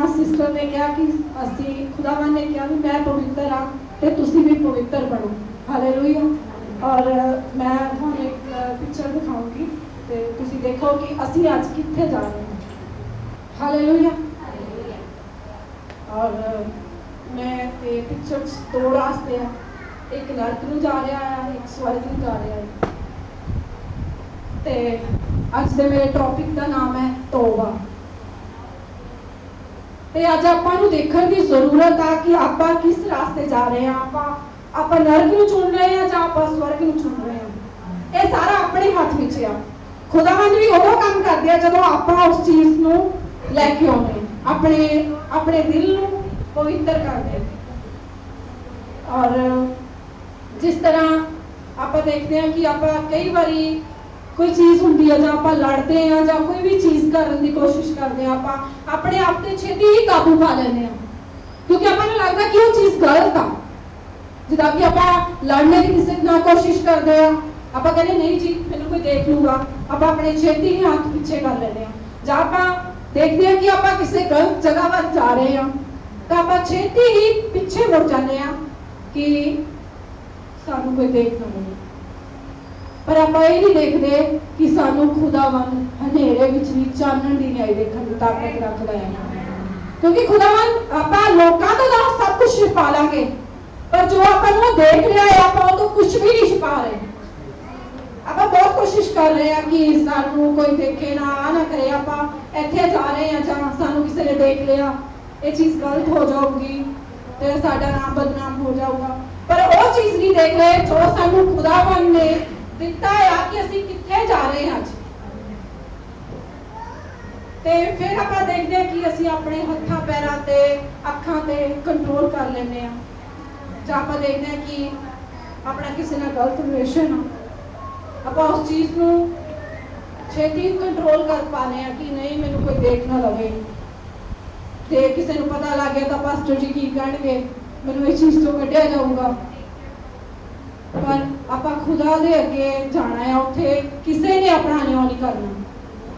Sister ने कहा कि असी खुदावन ने कहा भी मैं पवित्र हाँ तो तुसी भी पवित्र बनो। हालेलुया। और मैं तुहानू एक पिक्चर दिखाऊंगी तो तुसी देखो कि असी अज कित्थे जा रहे हैं। हालेलुया। और मैं ये पिक्चर दो रास्ते हैं, एक नरक नूं जा रहा है, एक स्वर्ग नूं जा रहा है। ते अज दे मेरे टॉपिक का नाम है तौबा। ते अज आपां नूं देखण दी जरूरत है कि आपां किस रास्ते जा रहे हैं। आपां नरक नूं चुन रहे हैं जां आपां स्वर्ग नूं चुन रहे हैं। ये सारा अपने हाथ विच है। खुदावंद भी उदों काम करदे आ जदों आपां उस चीज़ नूं लैके आउंदे, अपने दिल नूं पवित्र करदे। और जिस तरह आप देखते हैं कि आप कई बारी कोई चीज़ होंगी है जहाँ आप लड़ते हैं या कोई भी चीज़ करने की कोशिश करते हैं, आप अपने आप से छेती ही काबू पा लेने क्योंकि आपको लगता कि वो चीज़ गलत आ। जिदा कि आप लड़ने की किसी ना कोशिश करते हैं, आप कहते नहीं जी मैंने कोई देख लूगा, आप अपने छेती ही हाथ पीछे कर लेने। जहाँ आप देखते हैं कि आप किसी गलत जगह पर जा रहे हैं तो आप छेती ही पीछे मुड़ जाते हैं कि सानू कोई देख ना मिले। पर आप ये नहीं देखते कि सानू खुदावन हनेरे विच भी चानण दी न्याय देखण दी ताकत रखदा है। क्योंकि खुदावन आप लोकां तो सब कुछ छिपा लांगे, पर जो अपन वो देख रहा है आप तो कुछ भी नहीं छिपा रहे। आप बहुत कोशिश कर रहे हैं कि सानू कोई देखे ना करे, आप इत्थे जा रहे हैं जहां सानू किसी ने देख लिया, ये चीज़ गलत हो जाऊगी तो साडा नाम बदनाम हो जाऊगा। पर वो चीज़ नहीं देख रहे जो सानू खुदावन ने दिता है कि असी कित्थे जा रहे हैं। अज ते फिर आप देखते हैं कि असी अपने हत्थां पैरां ते अखां ते कंट्रोल कर लेने हैं। जब आप देखते हैं कि अपना किसी ना गलत रिलेशन आप उस चीज़ नूं छेती कंट्रोल कर पाने हैं कि नहीं मैनूं कोई देख ना लवे। ते किसी नूं पता लग गया तो पास्टर जी की कहणगे मैनूं इस चीज़ तो कढ़िया जाऊगा। पर आप खुदा दे अगे जाना है, उत्थे किसी ने अपना न्याय नहीं करना,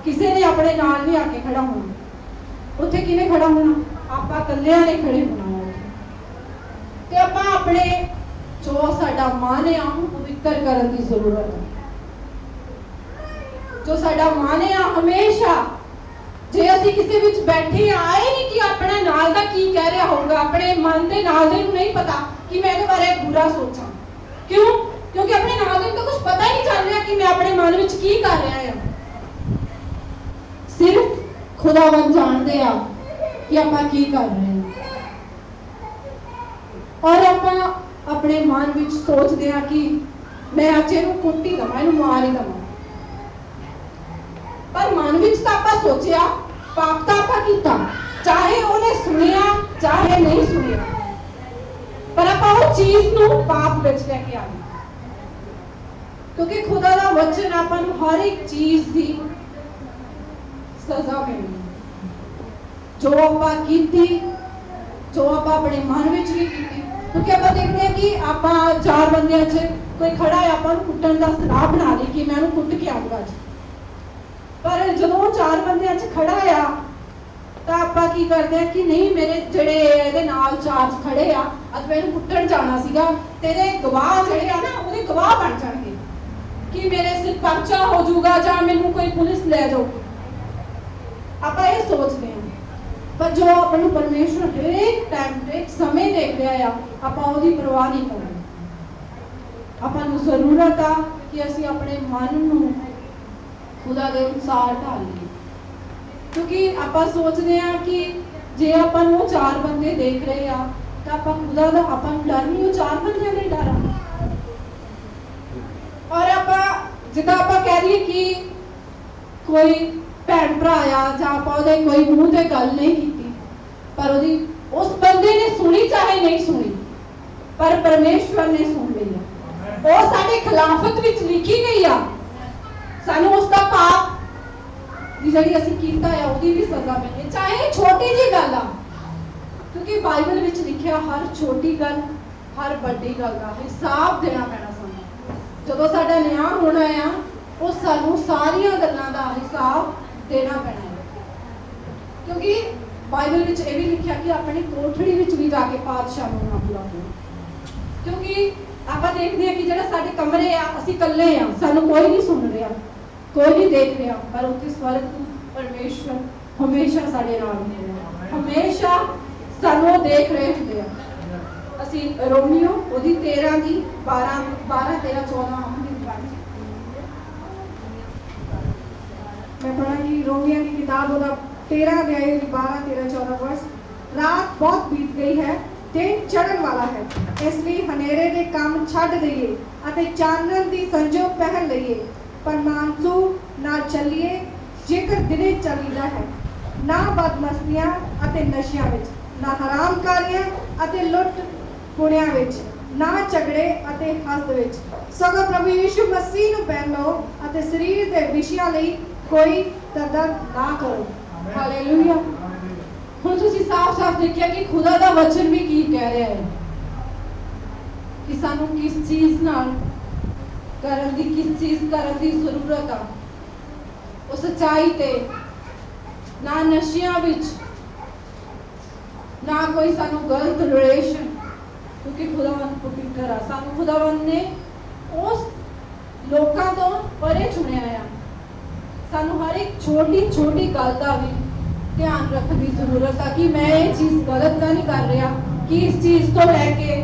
किसी ने अपने नाल नहीं आके खड़ा होना। उत्थे किने खड़ा होना? आप कल्लियां ने खड़े होना है। ते आप अपने जो साडा मन है उहनूं पवित्र करन दी जरूरत है। जो साडा मन है हमेशा जे असी किसी विच बैठे आए नहीं कि अपने नाल दा की कह रहा होगा, अपने मन दे नाल दे नूं नहीं पता कि मैं इहदे बारे बुरा सोचां। क्यों? क्योंकि अपने नाल दे तो कुछ पता ही नहीं चल रहा कि मैं अपने मन विच की कर रहा है। सिर्फ खुदावंद जानते आ कि आप की कर रहे हैं। और आप अपने मन विच सोचते हैं कि मैं अज इहनूं कुट ही दवां, इहनूं मार ही दवां। पर मन विच तां आपां सोचिया, पाप तां आपां कीता, चाहे उहने सुनिया चाहे नहीं सुनिया, पर आपां उस चीज़ नूं पाप विच लैके आ गए। क्योंकि खुदा दा वचन आपां नूं हर एक चीज़ दी सज़ा मिलनी, जो आपां कीती, जो आपां अपने मन विच भी कीती। क्योंकि आपां देखते हैं कि आपां चार बंदियां च कोई खड़ा है, आपां नूं कुट्टण दा सलाह बना ली कि मैं उहनूं कुੱਟ के आऊंगा। पर जो चार बंदियां च खड़ा आ तो आपां की करते हैं कि नहीं मेरे जिहड़े इहदे नाल चार खड़े आ अज मैं इहनूं कुੱਟਣ जाना सीगा, तेरे गवाह जिहड़े आ ना उहदे गवाह बन जाणगे कि मेरे सिर पर्चा हो जाऊगा जां मैनूं कोई पुलिस ले जाऊगी। आपां ये सोचते हैं, पर जो अपन परमेश्वर हरेक टाइम हरेक समय देख रहा है आपां उहदी परवाह नहीं करनी। आपां नूं जरूरत आ कि असीं अपने मन नूं खुदा दे अनुसार ढाल लीए। क्योंकि आपां सोचते हैं कि जे आपां नूं चार बंदे देख रहे आ तो आपां खुदा दा आपां नूं डर नहीं, वो चार बंदियां दे डर आ। और आपां जिद्दां आपां कह दईए कि कोई भैन भरा आ जां आपां उहदे कोई मूँह ते गल नहीं कीती, पर उहदी उस बंदे ने सुनी चाहे नहीं सुनी, पर परमेश्वर ने सुन ली है। वो साडे खिलाफत विच लिखी गई आ, सानू उसका पाप जिहड़ी असीं कीता है उहदी भी सज़ा मिलनी, चाहे छोटी जी गल आ। क्योंकि बाइबल विच लिखिया हर छोटी गल हर बड़ी गल का हिसाब देना पैना सानू। जदों साडा न्याय होना है उस सानू सारियां गल्लां दा हिसाब देना पैना है। क्योंकि ਬਾਈਬਲ ਵਿੱਚ ਇਹ ਵੀ ਲਿਖਿਆ ਕਿ ਆਪਣੀ ਕੋਠੜੀ ਵਿੱਚ ਵੀ ਜਾ ਕੇ ਪਾਤਸ਼ਾਹ ਨੂੰ ਨਾ ਬੁਲਾਓ, ਕਿਉਂਕਿ ਆਪਾਂ ਦੇਖਦੇ ਹਾਂ ਕਿ ਜਿਹੜਾ ਸਾਡੇ ਕਮਰੇ ਆ, ਅਸੀਂ ਇਕੱਲੇ ਆ, ਸਾਨੂੰ ਕੋਈ ਨਹੀਂ ਸੁਣ ਰਿਹਾ, ਕੋਈ ਨਹੀਂ ਦੇਖ ਰਿਹਾ, ਪਰ ਉੱਥੇ ਸਵਰਗ ਪਰਮੇਸ਼ਵਰ ਹਮੇਸ਼ਾ ਸਾਡੇ ਨਾਲ ਹੁੰਦੇ ਆ, ਹਮੇਸ਼ਾ ਸਾਨੂੰ ਦੇਖ ਰਹੇ ਹੁੰਦੇ ਆ। ਅਸੀਂ ਰੋਮੀਓ ਉਹਦੀ 13 ਦੀ 12 13 14 मैं पढ़ांगी रोमियो की किताब ਉਹਦਾ 13 अध्याय 12 13 14 वर्ष। रात बहुत बीत गई है, दिन चढ़न वाला है, इसलिए हनेरे ਦੇ ਕੰਮ ਛੱਡ ਦਈਏ ਅਤੇ ਚਾਨਣ ਦੀ ਸੰਜੋ ਪਹਿਨ ਲਈਏ। ਪਰ ਮਾਨਸੂ ਨਾ ਚੱਲੀਏ ਜੇਕਰ ਦਿਨੇ ਚੱਲੀਦਾ ਹੈ, ਨਾ ਬਦਮਸਤੀਆਂ ਅਤੇ ਨਸ਼ਿਆਂ ਵਿੱਚ, ਨਾ ਹਰਾਮਕਾਰੀਆਂ ਅਤੇ ਲੁੱਟ ਪੁਣਿਆਂ ਵਿੱਚ, ਨਾ ਝਗੜੇ ਅਤੇ ਹੱਸਦ ਵਿੱਚ, ਸਗੋਂ ਪ੍ਰਭੂ ਯਿਸੂ ਮਸੀਹ ਨੂੰ ਪਹਿਨ ਲਓ ਅਤੇ ਸਰੀਰ ਦੇ ਵਿਸ਼ਿਆਂ ਲਈ ਕੋਈ ਤਰਦਦ ਨਾ ਕਰੋ। ਹਾਲੇਲੂਇਆ। ਹੁਣ ਤੁਸੀਂ ਸਾਫ਼-ਸਾਫ਼ ਦੇਖਿਆ ਕਿ ਖੁਦਾ ਦਾ ਵਚਨ ਵੀ ਕੀ ਕਹਿ ਰਿਹਾ ਹੈ ਕਿ ਸਾਨੂੰ ਕਿਸ ਚੀਜ਼ ਨਾਲ ਕਰਨ ਦੀ, ਕਿਸ ਚੀਜ਼ ਕਰਨ ਦੀ ਜ਼ਰੂਰਤ ਆ। ਉਹ ਸੱਚਾਈ ਤੇ, ਨਾ ਨਸ਼ਿਆਂ ਵਿੱਚ, ਨਾ ਕੋਈ ਸਾਨੂੰ ਗਲਤ ਰਿਲੇਸ਼ਨ, ਕਿਉਂਕਿ ਖੁਦਾਵੰਦ ਪਵਿੱਤਰ ਆ। ਸਾਨੂੰ ਖੁਦਾਵੰਦ ਨੇ ਉਸ ਲੋਕਾਂ ਤੋਂ ਪਰੇ ਚੁਣਿਆ ਆ। ਸਾਨੂੰ ਹਰ ਇੱਕ ਛੋਟੀ ਗੱਲ ਦਾ ਵੀ ਧਿਆਨ ਰੱਖਣ ਦੀ ਜ਼ਰੂਰਤ ਆ ਕਿ ਮੈਂ ਇਹ ਚੀਜ਼ ਗਲਤ ਤਾਂ ਨਹੀਂ ਕਰ ਰਿਹਾ, ਕਿ ਇਸ ਚੀਜ਼ ਤੋਂ ਲੈ ਕੇ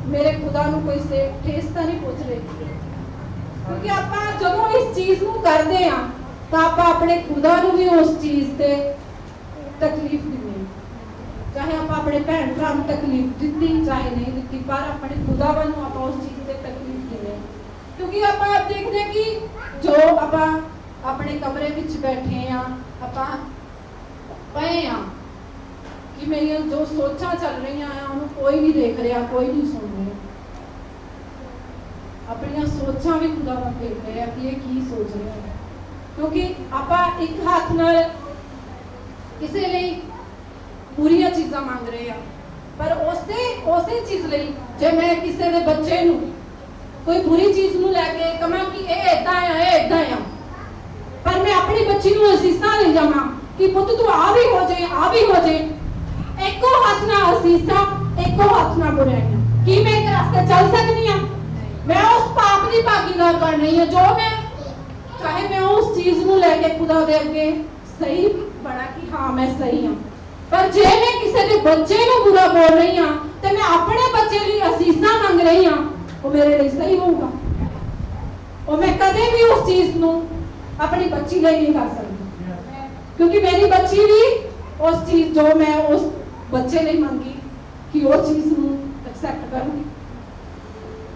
ਮੇਰੇ ਖੁਦਾ ਨੂੰ ਕੋਈ ਠੇਸ ਤਾਂ ਨਹੀਂ ਪਹੁੰਚ ਰਹੀ। ਕਿਉਂਕਿ ਆਪਾਂ ਜਦੋਂ ਇਸ ਚੀਜ਼ ਨੂੰ ਕਰਦੇ ਆ ਤਾਂ ਆਪਾਂ ਆਪਣੇ ਖੁਦਾ ਨੂੰ ਵੀ ਉਸ ਚੀਜ਼ ਤੇ ਤਕਲੀਫ ਦਿੰਦੇ, ਚਾਹੇ ਆਪਾਂ ਆਪਣੇ ਭੈਣ ਭਰਾ ਨੂੰ ਤਕਲੀਫ ਦਿੱਤੀ ਚਾਹੇ ਨਹੀਂ ਦਿੱਤੀ, ਪਰ ਆਪਣੇ ਖੁਦਾਵੰਦ ਨੂੰ ਆਪਾਂ ਉਸ ਚੀਜ਼ ਤੇ ਤਕਲੀਫ ਦਿੰਦੇ। ਕਿਉਂਕਿ ਆਪਾਂ ਦੇਖਦੇ ਕਿ ਜੋ ਆਪਾਂ ਆਪਣੇ ਕਮਰੇ ਵਿੱਚ ਬੈਠੇ ਆ, ਆਪਾਂ ਪਏ ਆ, ਕਿ ਮੇਰੀਆਂ ਜੋ ਸੋਚਾਂ ਚੱਲ ਰਹੀਆਂ ਆ ਉਹਨੂੰ ਕੋਈ ਨਹੀਂ ਦੇਖ ਰਿਹਾ, ਕੋਈ ਨਹੀਂ ਸੁਣ ਰਿਹਾ। ਆਪਣੀਆਂ ਸੋਚਾਂ ਵੀ ਖੁਦਾਵੰਦ ਦੇਖ ਰਿਹਾ ਕਿ ਇਹ ਕੀ ਸੋਚ ਰਿਹਾ ਹੈ। ਕਿਉਂਕਿ ਆਪਾਂ ਇੱਕ ਹੱਥ ਨਾਲ ਕਿਸੇ ਲਈ ਬੁਰੀਆਂ ਚੀਜ਼ਾਂ ਮੰਗ ਰਹੇ ਆ, ਪਰ ਉਸੇ ਚੀਜ਼ ਲਈ ਜੇ ਮੈਂ ਕਿਸੇ ਦੇ ਬੱਚੇ ਨੂੰ ਕੋਈ ਬੁਰੀ ਚੀਜ਼ ਨੂੰ ਲੈ ਕੇ ਕਹਾਂ ਕਿ ਇਹ ਏਦਾਂ ਆ, ਇਹ ਏਦਾਂ ਆ, ਪਰ ਮੈਂ ਆਪਣੀ ਬੱਚੀ ਨੂੰ ਅਸੀਸਾਂ ਲੈ ਜਾਵਾਂ ਕਿ ਪੁੱਤ ਤੂੰ ਆ ਵੀ ਹੋ ਜਾਏ, ਆ ਵੀ ਹੋ ਜਾਏ, ਇੱਕੋ ਹੱਥ ਨਾਲ ਅਸੀਸਾਂ, ਇੱਕੋ ਹੱਥ ਨਾਲ ਬੁਰਾਈਆਂ, ਕੀ ਮੈਂ ਇੱਕ ਰਸਤੇ ਚੱਲ ਸਕਦੀ ਆ? ਮੈਂ ਉਸ ਪਾਪ ਦੀ ਭਾਗੀਦਾਰ ਬਣ ਰਹੀ ਹਾਂ ਜੋ ਮੈਂ ਚਾਹੇ ਮੈਂ ਉਸ ਚੀਜ਼ ਨੂੰ ਲੈ ਕੇ ਖੁਦਾ ਦੇ ਅੱਗੇ ਸਹੀ ਬਣਾ ਕਿ ਹਾਂ ਮੈਂ ਸਹੀ ਹਾਂ, ਪਰ ਜੇ ਮੈਂ ਕਿਸੇ ਦੇ ਬੱਚੇ ਨੂੰ ਬੁਰਾ ਬੋਲ ਰਹੀ ਹਾਂ ਤੇ ਮੈਂ ਆਪਣੇ ਬੱਚੇ ਲਈ ਅਸੀਸਾਂ ਮੰਗ ਰਹੀ ਹਾਂ, ਉਹ ਮੇਰੇ ਲਈ ਸਹੀ ਹੋਊਗਾ? ਉਹ ਮੈਂ ਕਦੇ ਵੀ ਉਸ ਚੀਜ਼ ਨੂੰ ਆਪਣੀ ਬੱਚੀ ਲਈ ਨਹੀਂ ਕਰ ਸਕਦੀ, ਕਿਉਂਕਿ ਮੇਰੀ ਬੱਚੀ ਵੀ ਉਸ ਚੀਜ਼ ਜੋ ਮੈਂ ਉਸ ਬੱਚੇ ਲਈ ਮੰਗੀ ਕਿ ਉਹ ਚੀਜ਼ ਨੂੰ ਐਕਸੈਪਟ ਕਰੂਗੀ।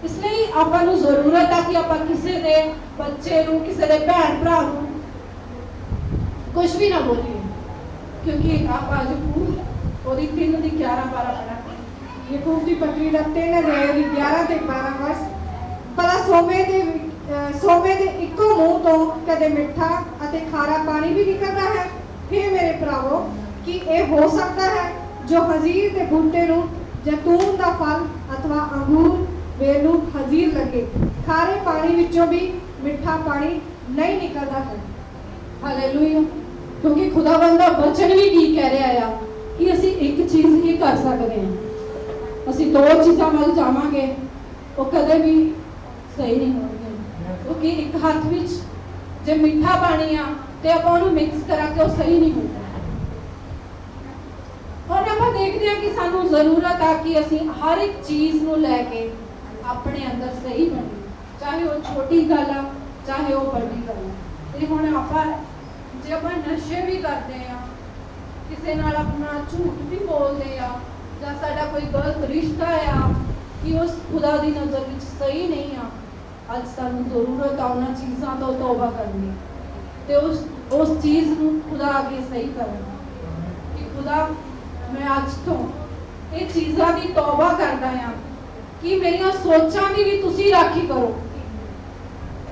ਇਸ ਲਈ ਆਪਾਂ ਨੂੰ ਜ਼ਰੂਰਤ ਹੈ ਕਿ ਆਪਾਂ ਕਿਸੇ ਦੇ ਬੱਚੇ ਨੂੰ, ਕਿਸੇ ਦੇ ਭੈਣ ਭਰਾ ਨੂੰ ਕੁਝ ਵੀ ਨਾ ਬੋਲੀਏ, ਕਿਉਂਕਿ ਆਪਾਂ ਯਕੂਬ ਉਹਦੀ 3 ਦੀ 11 12 ਪੜਾਂਗੇ। ਯਕੂਬ ਦੀ ਪत्री ਦਾ 3 ਅਧਿਆਇ ਦੀ 11 ਤੇ 12 ਵਰਸ। ਭਲਾ ਸੋਮੇ ਦੇ ਇੱਕੋ ਮੂੰਹ ਤੋਂ ਕਦੇ ਮਿੱਠਾ ਅਤੇ ਖਾਰਾ ਪਾਣੀ ਵੀ ਨਿਕਲਦਾ ਹੈ? ਫਿਰ ਮੇਰੇ ਭਰਾਵੋ, ਕੀ ਇਹ ਹੋ ਸਕਦਾ ਹੈ ਜੋ ਹਜ਼ੀਰ ਦੇ ਬੂਟੇ ਨੂੰ ਜੈਤੂਨ ਦਾ ਫਲ ਅਥਵਾ ਅੰਗੂਰ ਵੇਲ ਨੂੰ ਹਜ਼ੀਰ ਲੱਗੇ? ਖਾਰੇ ਪਾਣੀ ਵਿੱਚੋਂ ਵੀ ਮਿੱਠਾ ਪਾਣੀ ਨਹੀਂ ਨਿਕਲਦਾ ਹੈ। ਹਾਲੇਲੂਇਆ। ਕਿਉਂਕਿ ਖੁਦਾਵੰਦ ਦਾ ਵਚਨ ਵੀ ਕੀ ਕਹਿ ਰਿਹਾ ਆ ਕਿ ਅਸੀਂ ਇੱਕ ਚੀਜ਼ ਹੀ ਕਰ ਸਕਦੇ ਹਾਂ, ਅਸੀਂ 2 ਚੀਜ਼ਾਂ ਵੱਲ ਜਾਵਾਂਗੇ ਉਹ ਕਦੇ ਵੀ ਸਹੀ ਨਹੀਂ ਹੋਣਗੇ। ਕਿਉਂਕਿ ਇੱਕ ਹੱਥ ਵਿੱਚ ਜੇ ਮਿੱਠਾ ਪਾਣੀ ਆ ਤੇ ਆਪਾਂ ਉਹਨੂੰ ਮਿਕਸ ਕਰਾਂਗੇ ਉਹ ਸਹੀ ਨਹੀਂ ਹੋਊਗਾ। ਔਰ ਆਪਾਂ ਦੇਖਦੇ ਹਾਂ ਕਿ ਸਾਨੂੰ ਜ਼ਰੂਰਤ ਆ ਕਿ ਅਸੀਂ ਹਰ ਇੱਕ ਚੀਜ਼ ਨੂੰ ਲੈ ਕੇ ਆਪਣੇ ਅੰਦਰ ਸਹੀ ਬਣੀਏ, ਚਾਹੇ ਉਹ ਛੋਟੀ ਗੱਲ ਆ ਚਾਹੇ ਉਹ ਵੱਡੀ ਗੱਲ ਆ। ਤੇ ਹੁਣ ਆਪਾਂ ਜੇ ਆਪਾਂ ਨਸ਼ੇ ਵੀ ਕਰਦੇ ਆ, ਕਿਸੇ ਨਾਲ ਆਪਣਾ ਝੂਠ ਵੀ ਬੋਲਦੇ ਆ, ਜਾਂ ਸਾਡਾ ਕੋਈ ਗਲਤ ਰਿਸ਼ਤਾ ਆ ਕਿ ਉਸ ਖੁਦਾ ਦੀ ਨਜ਼ਰ ਵਿੱਚ ਸਹੀ ਨਹੀਂ ਆ, ਅੱਜ ਸਾਨੂੰ ਜ਼ਰੂਰਤ ਆ ਉਹਨਾਂ ਚੀਜ਼ਾਂ ਤੋਂ ਤੌਬਾ ਕਰਨ ਦੀ ਤੇ ਉਸ ਚੀਜ਼ ਨੂੰ ਖੁਦਾ ਅੱਗੇ ਸਹੀ ਕਰਨ ਕਿ ਖੁਦਾ ਮੈਂ ਅੱਜ ਤੋਂ ਇਹ ਚੀਜ਼ਾਂ ਦੀ ਤੌਬਾ ਕਰਦਾ ਆ ਕਿ ਮੇਰੀਆਂ ਸੋਚਾਂ ਦੀ ਵੀ ਤੁਸੀਂ ਰਾਖੀ ਕਰੋ।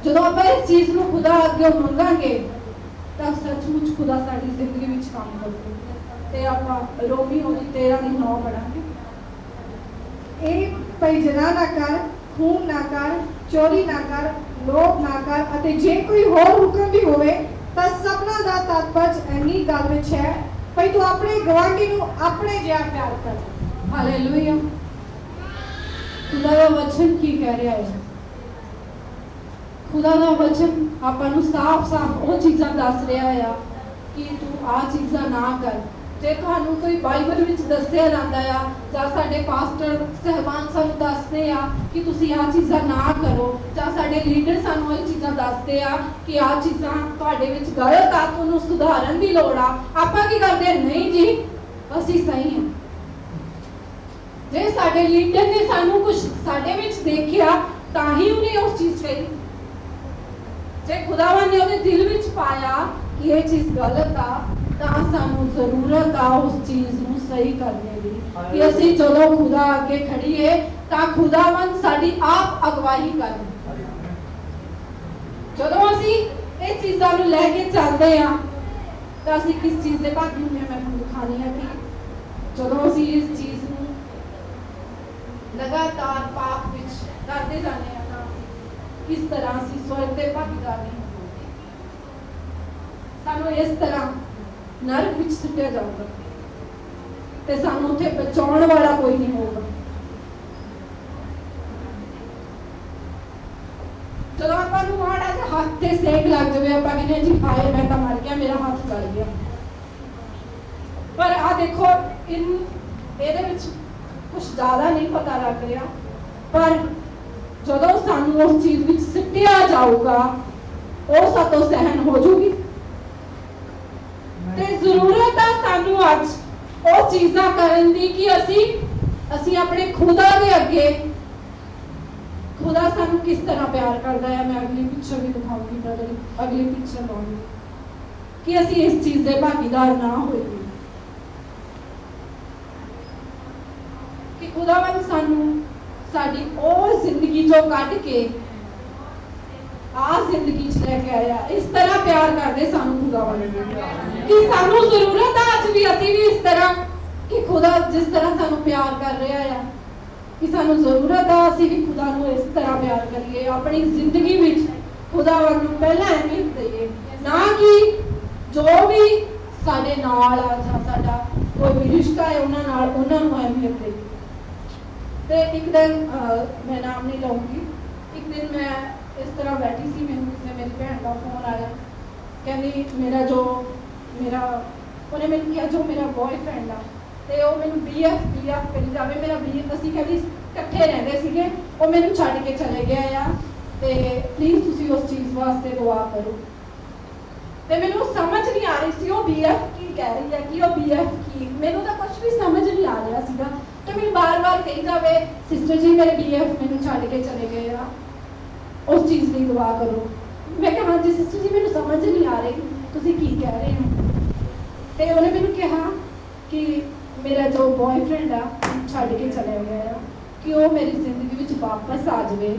ਜਦੋਂ ਆਪਾਂ ਇਸ ਚੀਜ਼ ਨੂੰ ਖੁਦਾ ਅੱਗੇ ਮੰਗਾਂਗੇ ਤਾਂ ਸੱਚਮੁੱਚ ਖੁਦਾ ਸਾਡੀ ਜ਼ਿੰਦਗੀ ਵਿੱਚ ਕੰਮ ਕਰੂਗਾ। ਤੇ ਆਪਾਂ ਰੋਮੀਓ ਦੀ 13 ਦੀ 9 ਪੜਾਂਗੇ। ਇਹ ਭੇਜਣਾ ਨਾ ਕਰ, ਖੂਨ ਨਾ ਕਰ, ਚੋਰੀ ਨਾ ਕਰ, ਲੋਭ ਨਾ ਕਰ ਅਤੇ ਜੇ ਕੋਈ ਹੋਰ ਹੁਕਮ ਵੀ ਹੋਵੇ ਤਾਂ ਸਭਨਾਂ ਦਾ ਤਾਤਪਰਜ ਇੰਨੀ ਗੱਲ ਵਿੱਚ ਹੈ ਭਈ ਤੂੰ ਆਪਣੇ ਗਵਾਂਢੀ ਨੂੰ ਆਪਣੇ ਜਿਹਾ ਪਿਆਰ ਕਰ। ਹਾਲੇਲੂਇਆ। खुदा का वचन की कह रहा है? खुदा का वचन ਆਪਾਂ ਨੂੰ ਸਾਫ਼-ਸਾਫ਼ ਉਹ ਚੀਜ਼ਾਂ ਦੱਸ ਰਿਹਾ ਆ ਕਿ ਤੂੰ ਆ ਚੀਜ਼ਾਂ ਨਾ ਕਰ। ਜੇ ਤੁਹਾਨੂੰ ਕੋਈ ਬਾਈਬਲ ਵਿੱਚ ਦੱਸਿਆ ਜਾਂਦਾ ਆ ਜਾਂ ਸਾਡੇ ਪਾਸਟਰ ਸਹਿਬਾਨ ਸਾਨੂੰ ਦੱਸਦੇ ਆ ਕਿ ਤੁਸੀਂ ਆ ਚੀਜ਼ਾਂ ਨਾ ਕਰੋ, ਜਾਂ ਸਾਡੇ ਲੀਡਰ ਸਾਨੂੰ ਇਹ ਚੀਜ਼ਾਂ ਦੱਸਦੇ ਆ ਕਿ ਆ ਚੀਜ਼ਾਂ ਤੁਹਾਡੇ ਵਿੱਚ ਗਲਤ ਆ, ਤੁਹਾਨੂੰ ਸੁਧਾਰਨ ਦੀ ਲੋੜ ਆ, ਆਪਾਂ ਕੀ ਕਰਦੇ? ਨਹੀਂ ਜੀ, ਅਸੀਂ ਸਹੀ ਹਾਂ। ਜੇ ਸਾਡੇ ਲੀਡਰ ਨੇ ਸਾਨੂੰ कुछ ਸਾਡੇ ਵਿੱਚ ਦੇਖਿਆ ਤਾਂ ਹੀ ਉਹਨੇ ਉਸ ਚੀਜ਼ ਕਹੀ। ਜੇ ਖੁਦਾਵੰਦ ਨੇ ਉਹਦੇ ਦਿਲ ਵਿੱਚ ਪਾਇਆ ਕਿ ਇਹ ਚੀਜ਼ ਗਲਤ ਆ ਤਾਂ ਸਾਨੂੰ ਜ਼ਰੂਰਤ ਆ ਉਸ ਚੀਜ਼ ਨੂੰ ਸਹੀ ਕਰਨੇ ਦੀ ਕਿ ਅਸੀਂ ਜਦੋਂ ਖੁਦਾ ਅੱਗੇ ਖੜੀਏ ਤਾਂ ਖੁਦਾਵੰਦ ਸਾਡੀ ਆਪ ਅਗਵਾਈ ਕਰੇ। ਜਦੋਂ ਅਸੀਂ ਇਹ ਚੀਜ਼ਾਂ ਨੂੰ ਲੈ ਕੇ ਚੱਲਦੇ ਆ ਤਾਂ ਅਸੀਂ ਕਿਸ ਚੀਜ਼ ਦੇ ਭਾਗੀ ਹੁੰਦੇ ਆ? ਮੈਂ ਤੁਹਾਨੂੰ ਦਿਖਾਣੀ ਆ ਕਿ ਜਦੋਂ ਅਸੀਂ ਇਸ ਚੀਜ਼ ਨੂੰ लगातार पाप विच करते जाने हैं किस तरह से स्वर्ग के भागीदार नहीं होंगे। सानू इस तरह नरक विच सुट्टिया जाऊगा ते सानू उत्थे बचाउण वाला कोई नहीं होगा। चलो आपां नूं माड़ा जिहा हाथ ते सेक लग जावे, आपां कहने जी हाय मैं तां मर गया, मेरा हाथ जल गया। पर आ देखो इन ਇਹਦੇ ਵਿੱਚ कुछ ज़्यादा नहीं पता लग रहा, पर जदों सानू उस चीज विच सिटिया जाऊगा वो सातों सहन हो जाऊगी। ते जरूरत है सानू अज वो चीज़ां करन दी कि असी अपने खुदा दे अगे, खुदा सानू किस तरह प्यार करता है। मैं अगली पिक्चर भी दिखाऊंगी, ब्रदर अगली पिक्चर लाऊंगी कि असी इस चीज के भागीदार ना होइए कि खुदावंद सानू साडी ओ जिंदगी जो कट के आ जिंदगी च लेके आया। इस तरह प्यार करदे सानू खुदावंद कि सानू जरूरत है अज भी असी भी इस तरह कि खुदा जिस तरह सानू प्यार कर रहा है कि सानू जरूरत है असी भी खुदा नू इस तरह प्यार करिए, अपनी जिंदगी विच खुदावंद नू पहला अहमियत दईए, ना कि जो भी साडे नाल आ जां साडा कोई भी रिश्ता है उन्हां नाल उन्हां नू अहमियत दईए। तो एक दिन मैं नाम नहीं लूँगी, एक दिन मैं इस तरह बैठी सी, मैंने मेरी भैन का फोन आया, कहती मेरा उन्हें मैंने कहा जो मेरा बॉयफ्रेंड आ तो वो मैंने BF करी जाए, मेरा BF असी कभी इकट्ठे रहते सीगे, वो मैंने छड्ड के चले गया आ तो प्लीज़ तुसी उस चीज़ वास्ते दुआ करो। तो मैंने समझ नहीं आ रही सी वो BF की कह रही है कि वो BF की, मैंने तो कुछ भी समझ नहीं आ रहा सीगा। तो मैं बार बार कही जावे सिस्टर जी मेरे BF मैंने छड्ड के चले गए आ, उस चीज़ की दुआ करो। मैं कहा हाँ जी सिस्टर जी मैंने समझ नहीं आ रही तुसी की कह रहे हो। तो उन्हें मैंने कहा कि मेरा जो बॉयफ्रेंड आ छड्ड के चले गया कि वो मेरी जिंदगी में वापस आ जाए,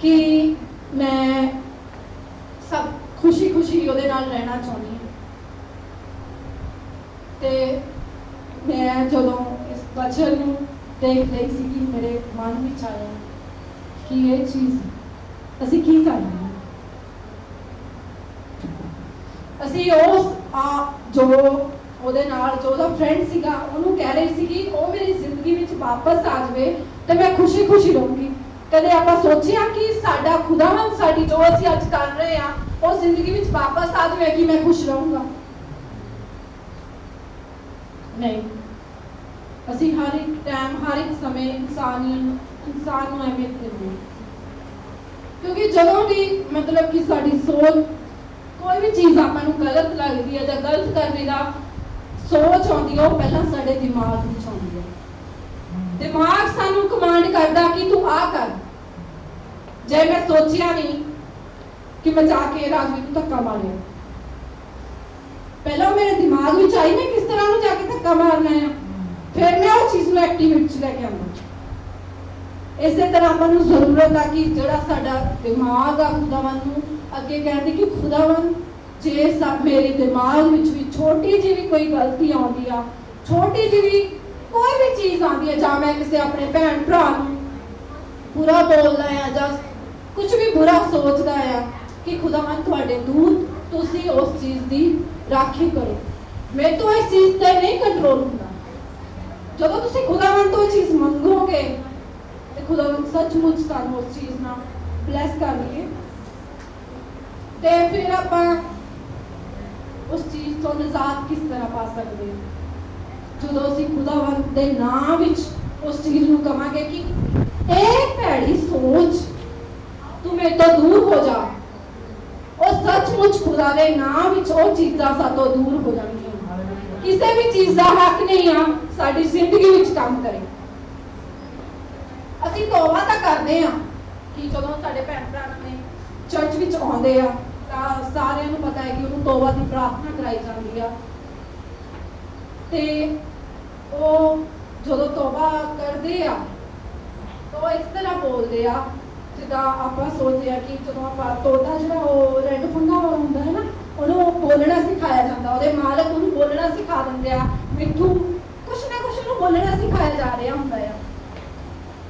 कि मैं सब खुशी खुशी ਉਹਦੇ ਨਾਲ ਰਹਿਣਾ ਚਾਹੁੰਦੀ ਹਾਂ। ਤੇ मैं जो इस वचन देख रही सी कि मेरे मन में आया कि ये चीज़ असी की करनी है। असी जो ਉਹਦੇ ਨਾਲ जो ਉਹਦਾ फ्रेंड ਸੀਗਾ ਉਹਨੂੰ ਕਹਿ ਰਹੀ ਸੀ ਕਿ ਉਹ ਮੇਰੀ ਜ਼ਿੰਦਗੀ ਵਿੱਚ ਵਾਪਸ ਆ ਜਾਵੇ ਤੇ ਮੈਂ ਖੁਸ਼ੀ ਖੁਸ਼ੀ ਰਹੂੰਗੀ। ਕਦੇ ਆਪਾਂ ਸੋਚਿਆ ਕਿ ਸਾਡਾ ਖੁਦਾਵੰਦ ਸਾਡੀ ਜੋ ਅਸੀਂ ਅੱਜ ਕਰ ਰਹੇ ਆ ਉਹ ਜ਼ਿੰਦਗੀ ਵਿੱਚ ਵਾਪਸ ਆ ਜਾਵੇ ਕਿ ਮੈਂ ਖੁਸ਼ ਰਹੂੰਗਾ? नहीं, असी हर एक टाइम हर एक समय इंसान को अहमियत देते हैं, क्योंकि जदों भी मतलब कि साडी सोच कोई भी चीज़ आपां नूं गलत लगदी है जां गलत करने का सोच आउंदी है पहला साडे दिमाग विच आउंदी है। दिमाग सानू कमांड करदा कि तू आ कर। जे मैं सोचिया नहीं कि मैं जाके राजवीर नूं धक्का मारिया, पहला मेरे दिमाग में आई मैं किस तरह जाके धक्का मारना है, फिर मैं उस चीज़ को एक्टिविटी लेके आऊँगा। इस तरह अपन जरूरत है कि जोड़ा साडा दिमाग आ खुदावंद नूं अगे कहते कि खुदावंद जे सब मेरे दिमाग में भी छोटी जी भी कोई गलती आती आ, छोटी जी भी कोई भी चीज़ आती है, जां मैं किसी अपने भैन भरा बुरा बोलदा है जां कुछ भी बुरा सोचता है कि खुदावंद तुहाडे दूत तुसी उस चीज़ की राखी करो, ਮੇਰੇ ਤੋਂ ਇਸ ਚੀਜ਼ ਤੇ ਨਹੀਂ ਕੰਟਰੋਲ ਹੁੰਦਾ। ਜਦੋਂ ਤੁਸੀਂ ਖੁਦਾਵੰਦ ਤੋਂ ਇਹ ਚੀਜ਼ ਮੰਗੋਗੇ ਤੇ ਖੁਦਾਵੰਦ ਸੱਚਮੁੱਚ ਤੁਹਾਨੂੰ ਉਸ ਚੀਜ਼ ਨਾਲ ਬਲੈਸ ਕਰਨਗੇ ਤੇ ਫਿਰ ਆਪਾਂ ਉਸ ਚੀਜ਼ ਤੋਂ ਨਿਜਾਤ ਕਿਸ ਤਰ੍ਹਾਂ ਪਾ ਸਕਦੇ ਹਾਂ? ਜਦੋਂ ਅਸੀਂ ਖੁਦਾਵੰਦ ਦੇ ਨਾਮ ਵਿੱਚ ਉਸ ਚੀਜ਼ ਨੂੰ ਕਵਾਂਗੇ ਕਿ ਇਹ ਭੈੜੀ ਸੋਚ ਤੂੰ ਮੇਰੇ ਤੋਂ ਦੂਰ ਹੋ ਜਾ, ਉਹ ਸੱਚਮੁੱਚ ਖੁਦਾ ਦੇ ਨਾਮ ਵਿੱਚ ਉਹ ਚੀਜ਼ਾਂ ਸਾਤੋਂ ਦੂਰ ਹੋ ਜਾਣਗੀਆਂ। ਕਿਸੇ ਵੀ ਚੀਜ਼ ਦਾ ਹੱਕ ਨਹੀਂ ਆ ਸਾਡੀ ਜ਼ਿੰਦਗੀ ਵਿੱਚ ਕੰਮ ਕਰੇ। ਅਸੀਂ ਤੋਬਾ ਤਾਂ ਕਰਦੇ ਆ ਕਿ ਜਦੋਂ ਸਾਡੇ ਭੈਣ ਭਰਾ ਨੇ ਚਰਚ ਵਿੱਚ ਆਉਂਦੇ ਆ ਤਾਂ ਸਾਰਿਆਂ ਨੂੰ ਪਤਾ ਹੈ ਕਿ ਉਹਨੂੰ ਤੋਬਾ ਦੀ ਪ੍ਰਾਰਥਨਾ ਕਰਾਈ ਜਾਂਦੀ ਆ ਤੇ ਉਹ ਜਦੋਂ ਤੋਬਾ ਕਰਦੇ ਆ ਤਾਂ ਉਹ ਇਸ ਤਰ੍ਹਾਂ ਬੋਲਦੇ ਆ ਜਿੱਦਾਂ ਆਪਾਂ ਸੋਚਦੇ ਆ ਕਿ ਜਦੋਂ ਆਪਾਂ ਤੋਤਾ ਜਿਹੜਾ ਉਹ ਰੈੱਡ ਫੁੰਗਾ ਵਾਲਾ ਹੁੰਦਾ ਹੈ ਨਾ, ਉਹਨੂੰ ਬੋਲਣਾ ਸਿਖਾਇਆ ਜਾਂਦਾ, ਉਹਦੇ ਮਾਲਕ ਉਹਨੂੰ ਬੋਲਣਾ ਸਿਖਾ ਦਿੰਦੇ ਆ, ਮਿੱਠੂ ਕੁਛ ਨਾ ਕੁਛ ਉਹਨੂੰ ਬੋਲਣਾ ਸਿਖਾਇਆ ਜਾ ਰਿਹਾ ਹੁੰਦਾ ਆ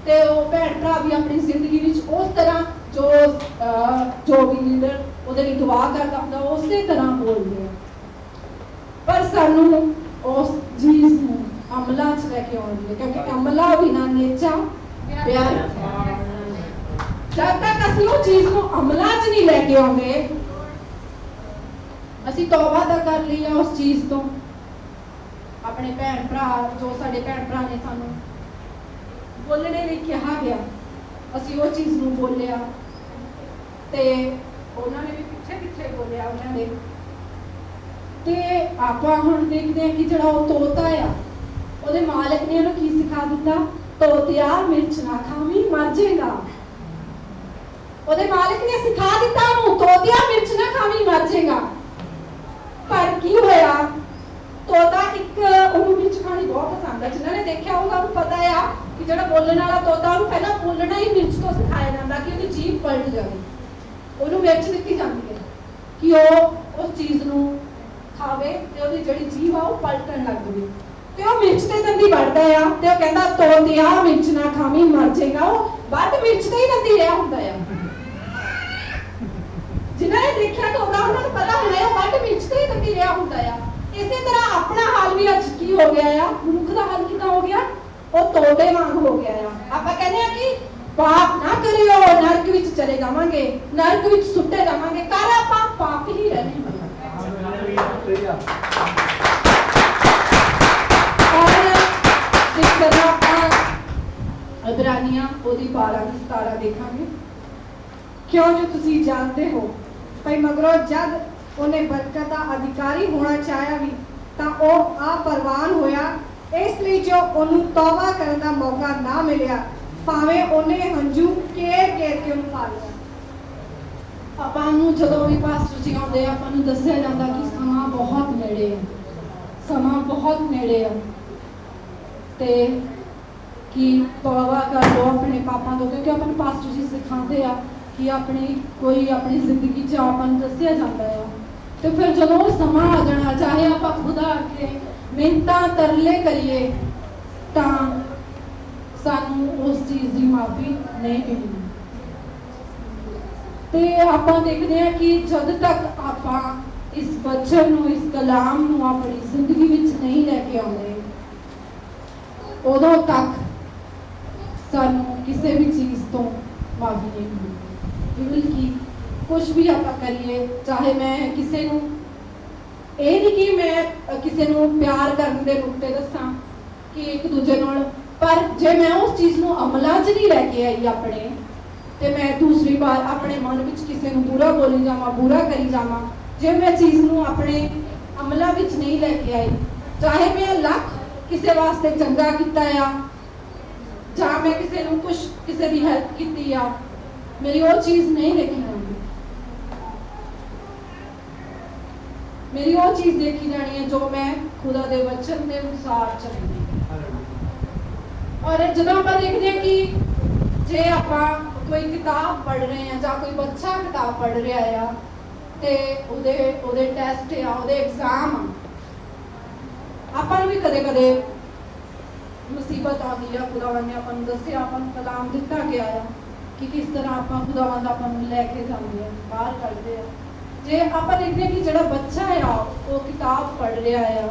ਤੇ ਉਹ ਭੈਣ ਭਰਾ ਵੀ ਆਪਣੀ ਜ਼ਿੰਦਗੀ ਵਿੱਚ ਉਸ ਤਰ੍ਹਾਂ ਜੋ ਵੀ ਲੀਡਰ ਉਹਦੇ ਲਈ ਦੁਆ ਕਰਦਾ ਹੁੰਦਾ ਉਸੇ ਤਰ੍ਹਾਂ ਬੋਲਦੇ ਆ। ਪਰ ਸਾਨੂੰ ਉਸ ਚੀਜ਼ ਨੂੰ ਅਮਲਾਂ 'ਚ ਲੈ ਕੇ ਆਉਣੀ ਹੈ ਕਿਉਂਕਿ ਅਮਲਾ ਬਿਨਾਂ ਨੇਚਾ ਪਿਆਰ ਜਦ ਤੱਕ ਅਸੀਂ ਉਹ ਚੀਜ਼ ਨੂੰ ਅਮਲਾਂ 'ਚ ਨਹੀਂ ਲੈ ਕੇ ਆਉਂਦੇ ਅਸੀਂ ਤੌਬਾ ਤਾਂ ਕਰ ਲਈ ਆ ਉਸ ਚੀਜ਼ ਤੋਂ। ਆਪਣੇ ਭੈਣ ਭਰਾ ਜੋ ਸਾਡੇ ਭੈਣ ਭਰਾ ਨੇ ਸਾਨੂੰ ਬੋਲਣੇ ਲਈ ਕਿਹਾ ਗਿਆ ਅਸੀਂ ਉਹ ਚੀਜ਼ ਨੂੰ ਬੋਲਿਆ ਤੇ ਉਹਨਾਂ ਨੇ ਵੀ ਪਿੱਛੇ ਪਿੱਛੇ ਬੋਲਿਆ ਉਹਨਾਂ ਦੇ ਤੇ ਆਪਾਂ ਹੁਣ ਦੇਖਦੇ ਹਾਂ ਕਿ ਜਿਹੜਾ ਉਹ ਤੋਤਾ ਆ ਉਹਦੇ ਮਾਲਕ ਨੇ ਉਹਨੂੰ ਕੀ ਸਿਖਾ ਦਿੱਤਾ? ਤੋਤਿਆ ਮਿਰਚ ਨਾ ਖਾਵੀਂ ਮਰ ਜਾਏਗਾ। ਉਹਦੇ ਮਾਲਕ ਨੇ ਸਿਖਾ ਦਿੱਤਾ ਉਹਨੂੰ ਤੋਤਿਆ ਮਿਰਚ ਨਾ ਖਾਵੀਂ ਮਰ ਜਾਏਗਾ। ਪਰ ਕੀ ਹੋਇਆ? ਤੋਤਾ ਇੱਕ ਉਹਨੂੰ ਮਿਰਚ ਖਾਣੀ ਬਹੁਤ ਪਸੰਦ ਹੈ। ਜਿਨ੍ਹਾਂ ਨੇ ਦੇਖਿਆ ਹੋਊਗਾ ਉਹਨੂੰ ਪਤਾ ਆ ਕਿ ਜਿਹੜਾ ਬੋਲਣ ਵਾਲਾ ਤੋਤਾ ਉਹਨੂੰ ਪਹਿਲਾਂ ਬੋਲਣਾ ਹੀ ਮਿਰਚ ਤੋਂ ਸਿਖਾਇਆ ਜਾਂਦਾ ਕਿ ਉਹਦੀ ਜੀਭ ਪਲਟ ਜਾਵੇ। ਉਹਨੂੰ ਮਿਰਚ ਦਿੱਤੀ ਜਾਂਦੀ ਹੈ ਕਿ ਉਹ ਉਸ ਚੀਜ਼ ਨੂੰ ਖਾਵੇ ਤੇ ਉਹਦੀ ਜਿਹੜੀ ਜੀਭ ਆ ਉਹ ਪਲਟਣ ਲੱਗ ਜਾਵੇ ਤੇ ਉਹ ਮਿਰਚ ਤੇ ਦੰਦੀ ਵੱਢਦਾ ਆ ਤੇ ਉਹ ਕਹਿੰਦਾ ਤੋਤਿਆ ਮਿਰਚ ਨਾ ਖਾਵੀਂ ਮਰ ਜਾਏਗਾ। ਉਹ ਵੱਧ ਮਿਰਚ ਤੇ ਹੀ ਦੰਦੀ ਰਿਹਾ ਹੁੰਦਾ ਆ। ਜਿਨ੍ਹਾਂ ਨੇ ਦੇਖਿਆ ਤੋਤਾ ਉਹਨਾਂ ਨੂੰ ਪਤਾ ਹੋਣਾ ਉਹ ਵੱਧ ਮਿਰਚ ਤੇ ਹੀ ਦੰਦੀ ਰਿਹਾ ਹੁੰਦਾ ਆ। ਇਸੇ ਤਰ੍ਹਾਂ ਆਪਣਾ ਹਾਲ ਵੀ ਅੱਜ ਕੀ ਹੋ ਗਿਆ ਆ? ਮਨੁੱਖ ਦਾ ਹਾਲ ਕਿੱਦਾਂ ਹੋ ਗਿਆ? ਉਹ ਤੋਤੇ ਵਾਂਗ ਹੋ ਗਿਆ ਆ। ਆਪਾਂ ਕਹਿੰਦੇ ਆ ਕਿ ਪਾਪ ਨਾ ਕਰਿਓ ਨਰਕ ਵਿੱਚ ਚਲੇ ਜਾਵਾਂਗੇ, ਨਰਕ ਵਿੱਚ ਸੁੱਟੇ ਜਾਵਾਂਗੇ। ਕਰ ਆਪਾਂ ਪਾਪ ਹੀ ਰਹਿਣੇ ਜਿਸ ਤਰ੍ਹਾਂ ਆਪਾਂ ਇਬਰਾਨੀਆਂ ਉਹਦੀ 12:17 ਦੇਖਾਂਗੇ। क्यों जो तुसी जानते हो भाई मगरों जब उन्हें बरकत का अधिकारी होना चाहया भी तां ओह अपरवान होया इसलिए जो उन्हें तौबा करने का मौका ना मिलिया भावें उन्हें हंजू केर केर के उन्हें पा लिया। ਆਪਾਂ ਨੂੰ ਜਦੋਂ ਵੀ ਪਾਸਟਰ ਜੀ ਆਉਂਦੇ ਆਪਾਂ ਨੂੰ ਦੱਸਿਆ ਜਾਂਦਾ ਕਿ ਸਮਾਂ ਬਹੁਤ ਨੇੜੇ ਹੈ, ਸਮਾਂ ਬਹੁਤ ਨੇੜੇ ਹੈ ਤੇ ਕਿ ਤੌਬਾ ਕਰ ਲਓ ਆਪਣੇ ਪਾਪਾਂ ਤੋਂ ਕਿਉਂਕਿ ਆਪਾਂ ਨੂੰ ਪਾਸਟਰ ਜੀ ਸਿਖਾਉਂਦੇ ਆ ਕਿ ਆਪਣੀ ਜ਼ਿੰਦਗੀ 'ਚ ਆਪਾਂ ਨੂੰ ਦੱਸਿਆ ਜਾਂਦਾ ਆ ਤੇ ਫਿਰ ਜਦੋਂ ਉਹ ਸਮਾਂ ਆ ਜਾਣਾ ਚਾਹੇ ਆਪਾਂ ਖੁਦਾ ਅੱਗੇ ਮਿਹਨਤਾਂ ਤਰਲੇ ਕਰੀਏ ਤਾਂ ਸਾਨੂੰ ਉਸ ਚੀਜ਼ ਦੀ ਮਾਫੀ ਨਹੀਂ ਮਿਲਣੀ। ਤੇ ਆਪਾਂ ਦੇਖਦੇ ਹਾਂ ਕਿ ਜਦ ਤੱਕ ਆਪਾਂ ਇਸ ਵਚਨ ਨੂੰ ਇਸ ਕਲਾਮ ਨੂੰ ਆਪਣੀ ਜ਼ਿੰਦਗੀ ਵਿੱਚ ਨਹੀਂ ਲੈ ਕੇ ਆਉਂਦੇ ਉਦੋਂ ਤੱਕ ਸਾਨੂੰ ਕਿਸੇ ਵੀ ਚੀਜ਼ ਤੋਂ ਮਾਫੀ ਨਹੀਂ ਮਿਲਦੀ। ਜਿਵੇਂ ਕਿ ਕੁਝ ਵੀ ਆਪਾਂ ਕਰੀਏ ਚਾਹੇ ਮੈਂ ਕਿਸੇ ਨੂੰ ਇਹ ਨਹੀਂ ਕਿ ਮੈਂ ਕਿਸੇ ਨੂੰ ਪਿਆਰ ਕਰਨ ਦੇ ਨੁਕਤੇ ਦੱਸਾਂ ਕਿ ਇੱਕ ਦੂਜੇ ਨਾਲ, ਪਰ ਜੇ ਮੈਂ ਉਸ ਚੀਜ਼ ਨੂੰ ਅਮਲਾਂ 'ਚ ਨਹੀਂ ਲੈ ਕੇ ਆਈ ਆਪਣੇ ਤੇ ਮੈਂ ਦੂਸਰੀ ਵਾਰ ਆਪਣੇ ਮਨ ਵਿੱਚ ਕਿਸੇ ਨੂੰ ਬੁਰਾ ਬੋਲੀ ਜਾਵਾਂ, ਬੁਰਾ ਕਰੀ ਜਾਵਾਂ, ਜੇ ਮੈਂ ਚੀਜ਼ ਨੂੰ ਆਪਣੇ ਅਮਲਾਂ ਵਿੱਚ ਨਹੀਂ ਲੈ ਕੇ ਆਈ ਚਾਹੇ ਮੈਂ ਲੱਖ ਕਿਸੇ ਵਾਸਤੇ ਚੰਗਾ ਕੀਤਾ ਆ ਜਾਂ ਮੈਂ ਕਿਸੇ ਨੂੰ ਕੁਝ ਕਿਸੇ ਦੀ ਹੈਲਪ ਕੀਤੀ ਆ ਮੇਰੀ ਉਹ ਚੀਜ਼ ਨਹੀਂ ਦੇਖੀ ਜਾਣੀ। ਮੇਰੀ ਉਹ ਚੀਜ਼ ਦੇਖੀ ਜਾਣੀ ਹੈ ਜੋ ਮੈਂ ਖੁਦਾ ਦੇ ਵਚਨ ਦੇ ਅਨੁਸਾਰ ਚੱਲਦੀ। ਔਰ ਜਦੋਂ ਆਪਾਂ ਦੇਖਦੇ ਹਾਂ ਕਿ ਜੇ ਆਪਾਂ ਕੋਈ ਕਿਤਾਬ ਪੜ੍ਹ ਰਹੇ ਹਾਂ ਜਾਂ ਕੋਈ ਬੱਚਾ ਕਿਤਾਬ ਪੜ੍ਹ ਰਿਹਾ ਆ ਤੇ ਉਹਦੇ ਟੈਸਟ ਆ, ਉਹਦੇ ਐਗਜ਼ਾਮ ਆ, ਆਪਾਂ ਨੂੰ ਵੀ ਕਦੇ ਕਦੇ ਮੁਸੀਬਤ ਆਉਂਦੀ ਆ। ਖੁਦਾਵੰਦ ਨੇ ਆਪਾਂ ਨੂੰ ਦੱਸਿਆ, ਆਪਾਂ ਨੂੰ ਕਲਾਮ ਦਿੱਤਾ ਗਿਆ ਆ ਕਿ ਕਿਸ ਤਰ੍ਹਾਂ ਆਪਾਂ ਖੁਦਾਵੰਦ ਆਪਾਂ ਨੂੰ ਲੈ ਕੇ ਜਾਂਦੇ ਆ, ਬਾਹਰ ਕੱਢਦੇ ਆ। जे ਆਪਾਂ देखते हैं कि ਜਿਹੜਾ ਬੱਚਾ ਆ ਉਹ ਕਿਤਾਬ ਪੜ੍ਹ ਰਿਹਾ ਆ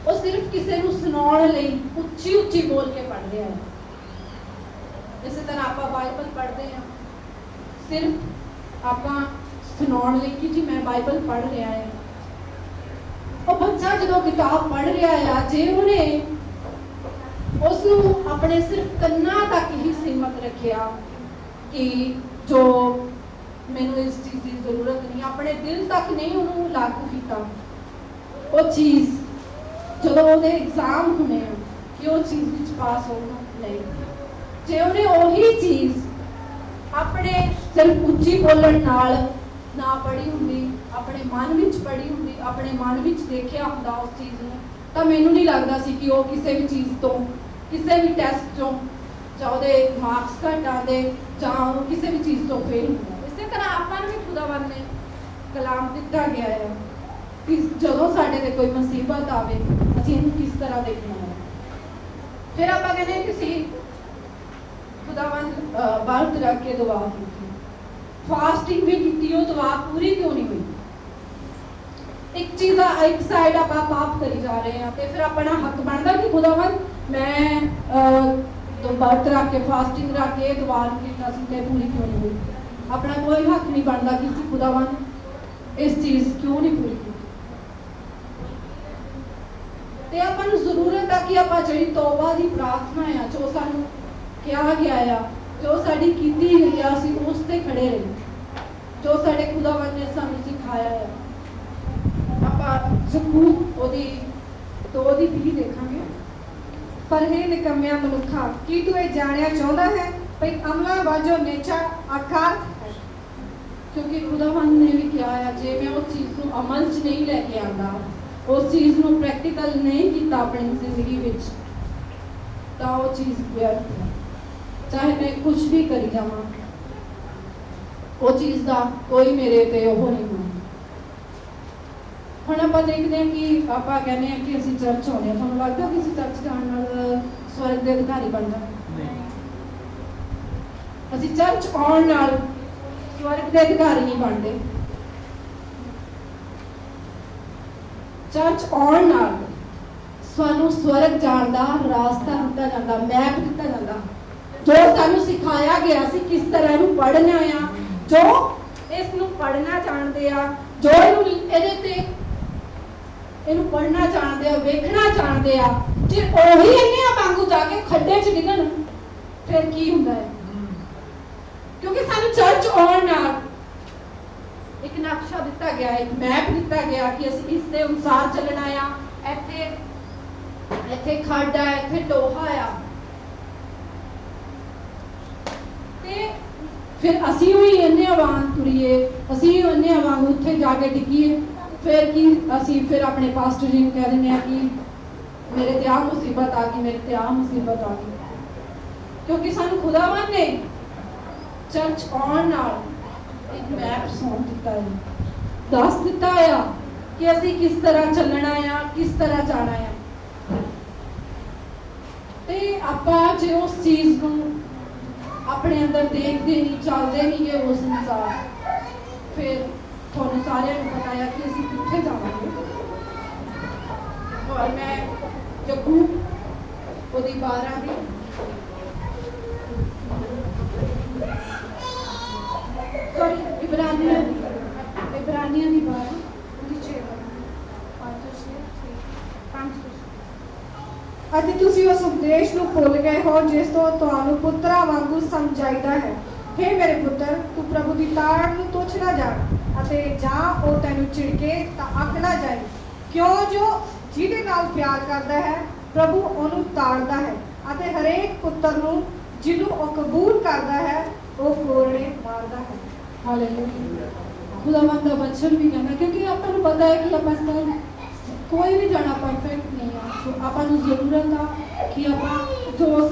ਉਹ ਸਿਰਫ ਕਿਸੇ ਨੂੰ ਸੁਣਾਉਣ ਲਈ ਉੱਚੀ ਉੱਚੀ ਬੋਲ ਕੇ ਪੜ੍ਹ ਰਿਹਾ ਹੈ। ਇਸੇ ਤਰ੍ਹਾਂ ਆਪਾਂ ਬਾਈਬਲ ਪੜ੍ਹਦੇ ਹਾਂ ਸਿਰਫ ਆਪਾਂ ਸੁਣਾਉਣ ਲਈ ਕਿ ਜੀ ਮੈਂ ਬਾਈਬਲ ਪੜ੍ਹ ਰਿਹਾ ਹਾਂ। ਉਹ ਬੱਚਾ ਜਦੋਂ ਕਿਤਾਬ ਪੜ੍ਹ ਰਿਹਾ ਆ ਜੇ ਉਹਨੇ ਉਸ ਨੂੰ ਆਪਣੇ ਸਿਰਫ ਕੰਨਾਂ ਤੱਕ ਹੀ ਸੀਮਤ ਰੱਖਿਆ ਕਿ ਜੋ ਮੈਨੂੰ ਇਸ ਚੀਜ਼ ਦੀ ਜ਼ਰੂਰਤ ਨਹੀਂ, ਆਪਣੇ ਦਿਲ ਤੱਕ ਨਹੀਂ ਉਹਨੂੰ ਲਾਗੂ ਕੀਤਾ, ਉਹ ਚੀਜ਼ ਜਦੋਂ ਉਹਦੇ ਐਗਜ਼ਾਮ ਹੋਣੇ ਆ ਕਿ ਉਹ ਚੀਜ਼ ਵਿੱਚ ਪਾਸ ਹੋਣਾ ਨਹੀਂ। ਜੇ ਉਹਨੇ ਉਹੀ ਚੀਜ਼ ਆਪਣੇ ਸਿਰਫ ਉੱਚੀ ਬੋਲਣ ਨਾਲ ਨਾ ਪੜ੍ਹੀ ਹੁੰਦੀ, ਆਪਣੇ ਮਨ ਵਿੱਚ ਪੜ੍ਹੀ ਹੁੰਦੀ, ਆਪਣੇ ਮਨ ਵਿੱਚ ਦੇਖਿਆ ਹੁੰਦਾ ਉਸ ਚੀਜ਼ ਨੂੰ, ਤਾਂ ਮੈਨੂੰ ਨਹੀਂ ਲੱਗਦਾ ਸੀ ਕਿ ਉਹ ਕਿਸੇ ਵੀ ਚੀਜ਼ ਤੋਂ, ਕਿਸੇ ਵੀ ਟੈਸਟ ਤੋਂ ਜਾਂ ਉਹਦੇ ਮਾਰਕਸ ਘੱਟ ਆਉਂਦੇ ਜਾਂ ਉਹ ਕਿਸੇ ਵੀ ਚੀਜ਼ ਤੋਂ ਫੇਲ ਹੁੰਦਾ। ਇਸੇ ਤਰ੍ਹਾਂ ਆਪਾਂ ਨੂੰ ਵੀ ਖੁਦਾਵੰਦ ਨੇ ਕਲਾਮ ਦਿੱਤਾ ਗਿਆ ਹੈ ਕਿ ਜਦੋਂ ਸਾਡੇ ਤੇ ਕੋਈ ਮੁਸੀਬਤ ਆਵੇ ਅਸੀਂ ਇਹਨੂੰ ਕਿਸ ਤਰ੍ਹਾਂ ਦੇਖਣਾ ਹੈ। ਫਿਰ ਆਪਾਂ ਕਹਿੰਦੇ ਕਿ ਅਸੀਂ ਖੁਦਾਵੰਦ ਵਰਤ ਰੱਖ ਕੇ ਦੁਆ ਕੀਤੀ, ਫਾਸਟਿੰਗ ਵੀ ਕੀਤੀ, ਉਹ ਦੁਆ ਪੂਰੀ ਕਿਉਂ ਨਹੀਂ ਹੋਈ? ਇੱਕ ਚੀਜ਼ ਦਾ ਇੱਕ ਸਾਈਡ ਆਪਾਂ ਪਾਪ ਕਰੀ ਜਾ ਰਹੇ ਹਾਂ ਤੇ ਫਿਰ ਆਪਣਾ ਹੱਕ ਬਣਦਾ ਕਿ ਖੁਦਾਵੰਦ ਮੈਂ ਵਰਤ ਰੱਖ ਕੇ ਫਾਸਟਿੰਗ ਰੱਖ ਕੇ ਦੁਆ ਕੀਤਾ ਸੀ ਤੇ ਪੂਰੀ ਕਿਉਂ ਨਹੀਂ ਹੋਈ? ਆਪਣਾ ਕੋਈ ਹੱਕ ਨਹੀਂ ਬਣਦਾ ਕਿ ਅਸੀਂ ਖੁਦਾਵੰਦ ਇਸ ਚੀਜ਼ ਕਿਉਂ ਨਹੀਂ ਪੂਰੀ ਕੀਤੀ। ਤੇ ਆਪਾਂ ਨੂੰ ਜ਼ਰੂਰਤ ਆ ਕਿ ਆਪਾਂ ਜਿਹੜੀ ਤੋਬਾ ਦੀ ਪ੍ਰਾਰਥਨਾ ਆ ਜੋ ਸਾਨੂੰ ਕਿਹਾ ਗਿਆ ਆ, ਜੋ ਸਾਡੀ ਕੀਤੀ ਗਈ ਆ, ਅਸੀਂ ਉਸ ਤੇ ਖੜੇ ਰਹੀਏ, ਜੋ ਸਾਡੇ ਖੁਦਾਵੰਦ ਨੇ ਸਾਨੂੰ ਸਿਖਾਇਆ ਆ। ਆਪਾਂ ਜ਼ਬੂਰ ਉਹਦੀ 2:20 ਦੇਖਾਂਗੇ। ਪਰ हे ਨਿਕੰਮਿਆ ਮਨੁੱਖਾ, ਕੀ ਤੂੰ ਇਹ ਜਾਣਿਆ ਚਾਹੁੰਦਾ ਹੈ ਭਈ ਅਮਲਾਂ ਵਾਜੋ ਨੇਚਾ ਆਕਾਰ ਹੈ? ਕਿਉਂਕਿ ਖੁਦਾਵੰਦ ਨੇ ਵੀ ਕਿਹਾ ਆ ਜੇ ਮੈਂ ਉਸ ਚੀਜ਼ ਨੂੰ ਅਮਲ 'ਚ ਨਹੀਂ ਲੈ ਕੇ ਆਉਂਦਾ, ਉਸ ਚੀਜ਼ ਨੂੰ ਪ੍ਰੈਕਟੀਕਲ ਨਹੀਂ ਕੀਤਾ ਆਪਣੀ ਜ਼ਿੰਦਗੀ ਵਿੱਚ, ਤਾਂ ਉਹ ਚੀਜ਼ ਵਿਅਰਥ ਹੈ। ਚਾਹੇ ਮੈਂ ਕੁਝ ਵੀ ਕਰੀ ਜਾਵਾਂ, ਉਹ ਚੀਜ਼ ਦਾ ਕੋਈ ਮੇਰੇ ਤੇ ਉਹ ਨਹੀਂ ਹੋਣਾ। ਹੁਣ ਆਪਾਂ ਦੇਖਦੇ ਹਾਂ ਕਿ ਆਪਾਂ ਕਹਿੰਦੇ ਹਾਂ ਕਿ ਅਸੀਂ ਚਰਚ ਆਉਂਦੇ ਹਾਂ, ਤੁਹਾਨੂੰ ਲੱਗਦਾ ਕਿ ਅਸੀਂ ਚਰਚ ਜਾਣ ਨਾਲ ਸਵਰਗ ਦੇ ਅਧਿਕਾਰੀ ਬਣ ਜਾਵਾਂਗੇ? ਅਸੀਂ ਚਰਚ ਆਉਣ ਨਾਲ ਸਵਰਗ ਦੇ ਅਧਿਕਾਰੀ ਨਹੀਂ ਬਣਦੇ। ਚਰਚ ਆਉਣ ਨਾਲ ਸਾਨੂੰ ਸਵਰਗ ਜਾਣ ਦਾ ਰਾਸਤਾ ਦਿੱਤਾ ਜਾਂਦਾ, ਮੈਪ ਦਿੱਤਾ ਜਾਂਦਾ, ਜੋ ਸਾਨੂੰ ਸਿਖਾਇਆ ਗਿਆ ਸੀ ਕਿਸ ਤਰ੍ਹਾਂ ਇਹਨੂੰ ਪੜ੍ਹਨਾ ਆ, ਜੋ ਇਸ ਨੂੰ ਪੜ੍ਹਨਾ ਚਾਹੁੰਦੇ ਆ, ਜੋ ਇਹਨੂੰ ਇਹਦੇ ਤੇ ਇਹਨੂੰ ਪੜ੍ਹਨਾ ਚਾਹੁੰਦੇ ਆ, ਵੇਖਣਾ ਚਾਹੁੰਦੇ ਆ, ਜੇ ਉਹੀ ਇਹਨੇ ਵਾਂਗੂ ਜਾ ਕੇ ਖੱਡੇ 'ਚ ਡਿੱਗਣ ਫਿਰ ਕੀ ਹੁੰਦਾ ਹੈ? ਕਿਉਂਕਿ ਸਾਨੂੰ ਚਰਚ ਆਉਣ ਨਾਲ ਇੱਕ ਨਕਸ਼ਾ ਦਿੱਤਾ ਗਿਆ, ਇੱਕ ਮੈਪ ਦਿੱਤਾ ਗਿਆ ਕਿ ਅਸੀਂ ਇਸ ਦੇ ਅਨੁਸਾਰ ਚੱਲਣਾ ਆ। ਇੱਥੇ ਖੱਡ ਆ, ਇੱਥੇ ਟੋਹਾ ਆ, ਤੇ ਫਿਰ ਅਸੀਂ ਵੀ ਇੰਨੇ ਵਾਂਗ ਤੁਰੀਏ, ਅਸੀਂ ਇੰਨੇ ਵਾਂਗ ਉੱਥੇ ਜਾ ਕੇ ਡਿੱਗੀਏ। ਫਿਰ ਕੀ ਅਸੀਂ ਫਿਰ ਆਪਣੇ ਪਾਸਟਰ ਜੀ ਨੂੰ ਕਹਿ ਦਿੰਦੇ ਆ ਕਿ ਮੇਰੇ ਤੇ ਆ ਮੁਸੀਬਤ ਆ ਗਈ, ਮੇਰੇ ਤੇ ਆ ਮੁਸੀਬਤ ਆ ਗਈ। ਕਿਉਂਕਿ ਸਾਨੂੰ ਖੁਦਾਵੰਦ ਨੇ ਚਰਚ ਆਉਣ ਨਾਲ ਇੱਕ ਮੈਪ ਸੌਂਪ ਦਿੱਤਾ ਹੈ, ਦੱਸ ਦਿੱਤਾ ਆ ਕਿ ਅਸੀਂ ਕਿਸ ਤਰ੍ਹਾਂ ਚੱਲਣਾ ਆ, ਕਿਸ ਤਰ੍ਹਾਂ ਜਾਣਾ ਆ। ਤੇ ਆਪਾਂ ਜੇ ਉਸ ਚੀਜ਼ ਨੂੰ ਆਪਣੇ ਅੰਦਰ ਦੇਖਦੇ ਨਹੀਂ, ਚੱਲਦੇ ਨਹੀਂ ਗੇ ਉਸ ਅਨੁਸਾਰ, ਫਿਰ ਤੁਹਾਨੂੰ ਸਾਰਿਆਂ ਨੂੰ ਪਤਾ ਹੈ ਕਿ ਅਸੀਂ ਕਿੱਥੇ ਜਾਵਾਂਗੇ। ਔਰ ਮੈਂ ਯਕੂਬ ਉਹਦੀ 12 ਦੀ ਇਬਰਾਨੀਆਂ ਦੀ 12 ਉਹਦੀ 6 ਅਤੇ ਤੁਸੀਂ ਉਸ ਉਪਦੇਸ਼ ਨੂੰ ਭੁੱਲ ਗਏ ਹੋ ਜਿਸ ਤੋਂ ਤੁਹਾਨੂੰ ਪੁੱਤਰਾਂ ਵਾਂਗੂ ਸਮਝਾਈਦਾ ਹੈ। हे ਮੇਰੇ ਪੁੱਤਰ, ਤੂੰ ਪ੍ਰਭੂ ਦੀ ਤਾੜ ਨੂੰ ਤੁੱਛ ਨਾ ਜਾਣ, ਅਤੇ ਜਾਂ ਉਹ ਤੈਨੂੰ ਝਿੜਕੇ ਤਾਂ ਅੱਕ ਨਾ ਜਾਏ, ਕਿਉਂ ਜੋ ਜਿਹਦੇ ਨਾਲ ਪਿਆਰ ਕਰਦਾ ਹੈ ਪ੍ਰਭੂ ਉਹਨੂੰ ਤਾੜਦਾ ਹੈ, ਅਤੇ ਹਰੇਕ ਪੁੱਤਰ ਨੂੰ ਜਿਹਨੂੰ ਉਹ ਕਬੂਲ ਕਰਦਾ ਹੈ ਉਹ ਕੋਰੜੇ ਮਾਰਦਾ ਹੈ। ਹਾਲੇਲੂਇਆ। ਖੁਦਾਵੰਦ ਦਾ ਬਚਨ ਵੀ ਕਹਿੰਦਾ, ਕਿਉਂਕਿ ਆਪਾਂ ਨੂੰ ਪਤਾ ਹੈ ਕਿ ਆਪਾਂ ਕੋਈ ਵੀ ਜਾਣਾ ਪਰਫੈਕਟ ਨਹੀਂ ਆ। ਆਪਾਂ ਨੂੰ ਜ਼ਰੂਰਤ ਆ ਕਿ ਆਪਾਂ ਜੋ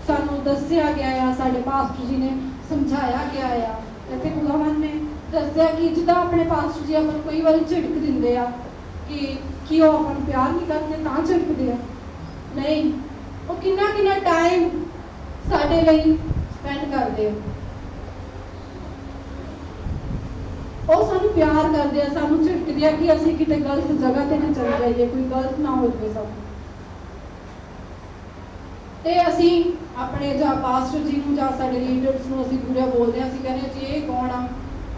ਸਾਨੂੰ ਦੱਸਿਆ ਗਿਆ ਆ, ਸਾਡੇ ਪਾਸਟਰ ਜੀ ਨੇ ਸਮਝਾਇਆ ਗਿਆ ਆ, ਇੱਥੇ ਖੁਦਾਵੰਦ ਨੇ ਦੱਸਿਆ ਕਿ ਜਿੱਦਾਂ ਆਪਣੇ ਪਾਸਟਰ ਜੀ ਆਪਾਂ ਨੂੰ ਕਈ ਵਾਰੀ ਝਿੜਕ ਦਿੰਦੇ ਆ ਕਿ ਉਹ ਆਪਾਂ ਨੂੰ ਪਿਆਰ ਨਹੀਂ ਕਰਦੇ ਤਾਂ ਝਿੜਕਦੇ ਆ, ਨਹੀਂ, ਉਹ ਕਿੰਨਾ ਟਾਈਮ ਸਾਡੇ ਲਈ ਸਪੈਂਡ ਕਰਦੇ ਆ। ਉਹ ਸਾਨੂੰ ਪਿਆਰ ਕਰਦੇ ਆ, ਸਾਨੂੰ ਝਿੜਕਦੇ ਆ ਕਿ ਅਸੀਂ ਕਿਤੇ ਗਲਤ ਜਗ੍ਹਾ ਤੇ ਨਾ ਚੱਲ ਜਾਈਏ, ਕੋਈ ਗਲਤ ਨਾ ਹੋ ਜਾਵੇ ਸਾਨੂੰ। ਤੇ ਅਸੀਂ ਆਪਣੇ ਜਾਂ ਪਾਸਟਰ ਜੀ ਨੂੰ ਜਾਂ ਸਾਡੇ ਲੀਡਰਸ ਨੂੰ ਅਸੀਂ ਬੁਰਾ ਬੋਲਦੇ ਆ, ਅਸੀਂ ਕਹਿੰਦੇ ਜੀ ਇਹ ਕੌਣ ਆ,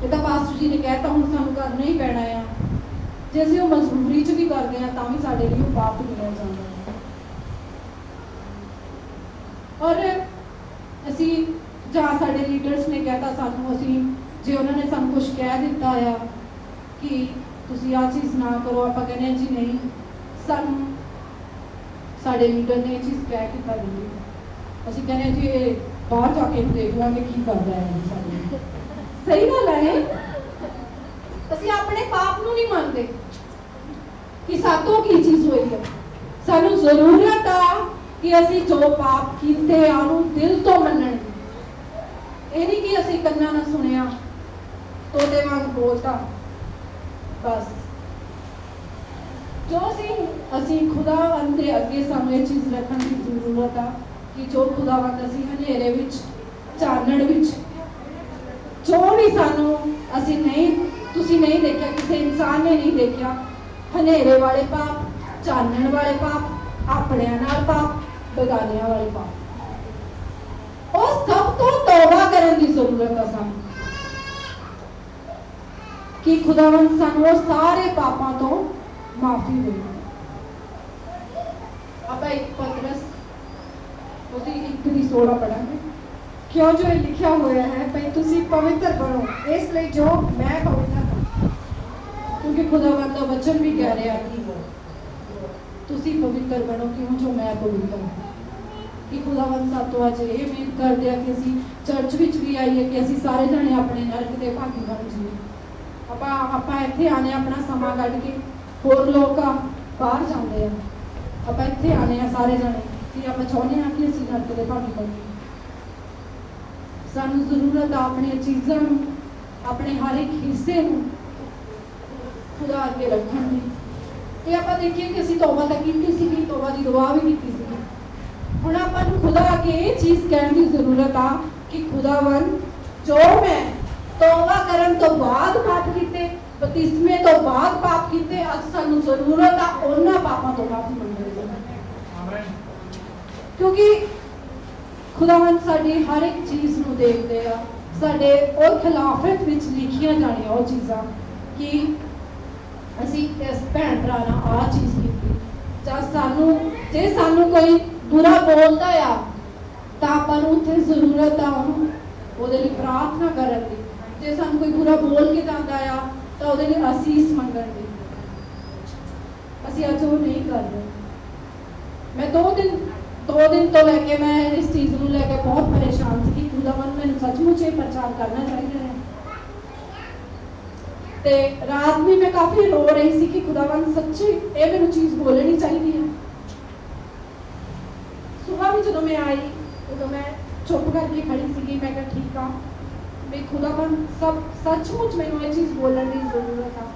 ਇਹ ਤਾਂ ਪਾਸਟਰ ਜੀ ਨੇ ਕਹਿਤਾ ਹੁਣ ਸਾਨੂੰ ਕਰਨਾ ਹੀ ਪੈਣਾ ਆ। ਜੇ ਅਸੀਂ ਉਹ ਮਜਬੂਰੀ 'ਚ ਵੀ ਕਰਦੇ ਆ ਤਾਂ ਵੀ ਸਾਡੇ ਲਈ ਉਹ ਪਾਪ ਗਿਣਿਆ ਜਾਂਦਾ ਹੈ। ਔਰ ਅਸੀਂ ਜਾਂ ਸਾਡੇ ਲੀਡਰਸ ਨੇ ਕਹਿਤਾ ਸਾਨੂੰ, ਅਸੀਂ ਜੇ ਉਹਨਾਂ ਨੇ ਸਾਨੂੰ ਕੁਝ ਕਹਿ ਦਿੱਤਾ ਆ ਕਿ ਤੁਸੀਂ ਆਹ ਚੀਜ਼ ਨਾ ਕਰੋ, ਆਪਾਂ ਕਹਿੰਦੇ ਹਾਂ ਜੀ ਨਹੀਂ, ਸਾਨੂੰ ਸਾਡੇ ਲੀਡਰ ਨੇ ਇਹ ਚੀਜ਼ ਕਹਿ ਕੇ ਕਰ ਦਿੱਤੀ, ਅਸੀਂ ਕਹਿੰਦੇ ਹਾਂ ਜੀ ਇਹ ਬਾਹਰ ਜਾ ਕੇ ਦੇਖ ਲਾਂਗੇ ਕੀ ਕਰਦਾ ਹੈ ਸਾਡੇ। ਸਹੀ ਗੱਲ ਹੈ। ਅਸੀਂ ਆਪਣੇ ਪਾਪ ਨੂੰ ਨਹੀਂ ਮੰਨਦੇ ਕਿ ਸਾਤੋਂ ਕੀ ਚੀਜ਼ ਹੋਈ ਹੈ। ਸਾਨੂੰ ਜ਼ਰੂਰਤ ਆ ਕਿ ਅਸੀਂ ਜੋ ਪਾਪ ਕੀਤੇ ਆ ਉਹਨੂੰ ਦਿਲ ਤੋਂ ਮੰਨਣ। ਇਹ ਨਹੀਂ ਕਿ ਅਸੀਂ ਕੰਨਾਂ ਨਾਲ ਸੁਣਿਆ, ਤੋਤੇ ਵਾਂਗ ਬੋਲਤਾ ਬਸ। ਜੋ ਅਸੀਂ ਖੁਦਾਵੰਦ ਦੇ ਅੱਗੇ ਸਾਨੂੰ ਇਹ ਚੀਜ਼ ਰੱਖਣ ਦੀ ਜ਼ਰੂਰਤ ਆ ਕਿ ਜੋ ਖੁਦਾਵੰਦ ਅਸੀਂ ਹਨੇਰੇ ਵਿੱਚ, ਚਾਨਣ ਵਿੱਚ, ਜੋ ਵੀ ਸਾਨੂੰ ਅਸੀਂ ਨਹੀਂ, ਤੁਸੀਂ ਨਹੀਂ ਦੇਖਿਆ, ਕਿਸੇ ਇਨਸਾਨ ਨੇ ਨਹੀਂ ਦੇਖਿਆ, ਹਨੇਰੇ ਵਾਲੇ ਪਾਪ, ਚਾਨਣ ਵਾਲੇ ਪਾਪ, ਆਪਣਿਆਂ ਨਾਲ ਪਾਪ, ਬੇਗਾਨਿਆਂ ਵਾਲੇ ਪਾਪ, ਉਹ ਸਭ ਤੋਂ ਤੌਬਾ ਕਰਨ ਦੀ ਜ਼ਰੂਰਤ ਆ ਸਾਨੂੰ ਕਿ ਖੁਦਾਵੰਦ ਸਾਨੂੰ ਉਹ ਸਾਰੇ ਪਾਪਾਂ ਤੋਂ ਮਾਫੀ ਹੋਈ। ਆਪਾਂ ਇੱਕ ਪਤਰਸ ਉਹਦੀ 1:16 ਪੜਾਂਗੇ। क्यों जो लिखा हुआ है भाई तुसी पवित्र बनो, इसलिए जो मैं पवित्र हूं। क्योंकि खुदावंद का वचन भी कह रहा है कि तुसी पवित्र बनो क्यों जो मैं पवित्र हूं। कि खुदावंद सातों अज ये उम्मीद करते हैं कि असी चर्च विच भी आईए कि असी सारे जने अपने नरक के भागी बन जाइए। ਆਪਾਂ ਇੱਥੇ ਆਨੇ ਆਪਣਾ ਸਮਾਂ ਕੱਢ ਕੇ, ਹੋਰ ਲੋਕ ਬਾਹਰ ਜਾਂਦੇ ਆ, ਆਪਾਂ ਇੱਥੇ ਆਨੇ ਆ ਸਾਰੇ ਜਣੇ ਕਿ ਆਪਾਂ ਚਾਹੁੰਦੇ ਆ ਕਿ ਅਸੀਂ ਨਰਕ ਦੇ ਭਾਗੀ ਬਣੀਏ। ਸਾਨੂੰ ਜ਼ਰੂਰਤ ਆ ਆਪਣੀਆਂ ਚੀਜ਼ਾਂ ਨੂੰ, ਆਪਣੇ ਹਰ ਇੱਕ ਹਿੱਸੇ ਨੂੰ ਖੁਦਾ ਅੱਗੇ ਰੱਖਣ ਦੀ। ਤੇ ਆਪਾਂ ਦੇਖੀਏ ਕਿ ਅਸੀਂ ਤੌਬਾ ਤਾਂ ਕੀਤੀ ਸੀਗੀ, ਤੌਬਾ ਦੀ ਦੁਆ ਵੀ ਕੀਤੀ ਸੀਗੀ। ਹੁਣ ਆਪਾਂ ਨੂੰ ਖੁਦਾ ਅੱਗੇ ਇਹ ਚੀਜ਼ ਕਹਿਣ ਦੀ ਜ਼ਰੂਰਤ ਆ ਕਿ ਖੁਦਾਵੰਦ ਜੋ ਮੈਂ ਤੌਬਾ ਕਰਨ ਤੋਂ ਬਾਅਦ ਪਾਪ ਕੀਤੇ, ਬਪਤਿਸਮੇ ਤੋਂ ਬਾਅਦ ਪਾਪ ਕੀਤੇ, ਅੱਜ ਸਾਨੂੰ ਜ਼ਰੂਰਤ ਆ ਉਹਨਾਂ ਪਾਪਾਂ ਤੋਂ ਮਾਫੀ ਮੰਗਣ ਦੀ। ਕਿਉਂਕਿ ਖੁਦਾਵੰਦ ਸਾਡੀ ਹਰ ਇੱਕ ਚੀਜ਼ ਨੂੰ ਦੇਖਦੇ ਆ, ਸਾਡੇ ਉਹ ਖਿਲਾਫਤ ਵਿੱਚ ਲਿਖੀਆਂ ਜਾਣੀਆਂ ਉਹ ਚੀਜ਼ਾਂ ਕਿ ਅਸੀਂ ਇਸ ਭੈਣ ਭਰਾ ਨਾਲ ਆਹ ਚੀਜ਼ ਕੀਤੀ, ਜਾਂ ਜੇ ਸਾਨੂੰ ਕੋਈ ਬੁਰਾ ਬੋਲਦਾ ਆ ਤਾਂ ਆਪਾਂ ਨੂੰ ਉੱਥੇ ਜ਼ਰੂਰਤ ਆ ਉਹਦੇ ਲਈ ਪ੍ਰਾਰਥਨਾ ਕਰਨ ਦੀ। ਜੇ ਸਾਨੂੰ ਕੋਈ ਬੁਰਾ ਬੋਲ ਕੇ ਜਾਂਦਾ ਆ ਤਾਂ ਉਹਦੇ ਲਈ ਅਸੀਸ ਮੰਗਣ ਦੀ। ਅਸੀਂ ਅੱਜ ਉਹ ਨਹੀਂ ਕਰਦੇ। ਮੈਂ ਦੋ ਦਿਨ ਤੋਂ ਲੈ ਕੇ ਮੈਂ ਇਸ ਚੀਜ਼ ਨੂੰ ਲੈ ਕੇ ਬਹੁਤ ਪਰੇਸ਼ਾਨ ਸੀ ਕਿ ਖੁਦਾਵੰਦ ਮੈਨੂੰ ਸੱਚਮੁੱਚ ਇਹ ਪ੍ਰਚਾਰ ਕਰਨਾ ਚਾਹੀਦਾ ਹੈ। ਤੇ ਰਾਤ ਵੀ ਮੈਂ ਕਾਫੀ ਰੋ ਰਹੀ ਸੀ ਕਿ ਖੁਦਾਵੰਦ ਸੱਚੀ ਇਹ ਮੈਨੂੰ ਚੀਜ਼ ਬੋਲਣੀ ਚਾਹੀਦੀ ਹੈ। ਸੁਬਾਹ ਵੀ ਜਦੋਂ ਮੈਂ ਆਈ ਉਦੋਂ ਮੈਂ ਚੁੱਪ ਕਰਕੇ ਖੜੀ ਸੀਗੀ। ਮੈਂ ਕਿਹਾ ਠੀਕ ਆ ਵੀ ਖੁਦਾਵੰਦ ਸੱਚਮੁੱਚ ਮੈਨੂੰ ਇਹ ਚੀਜ਼ ਬੋਲਣ ਦੀ ਜ਼ਰੂਰਤ ਆ।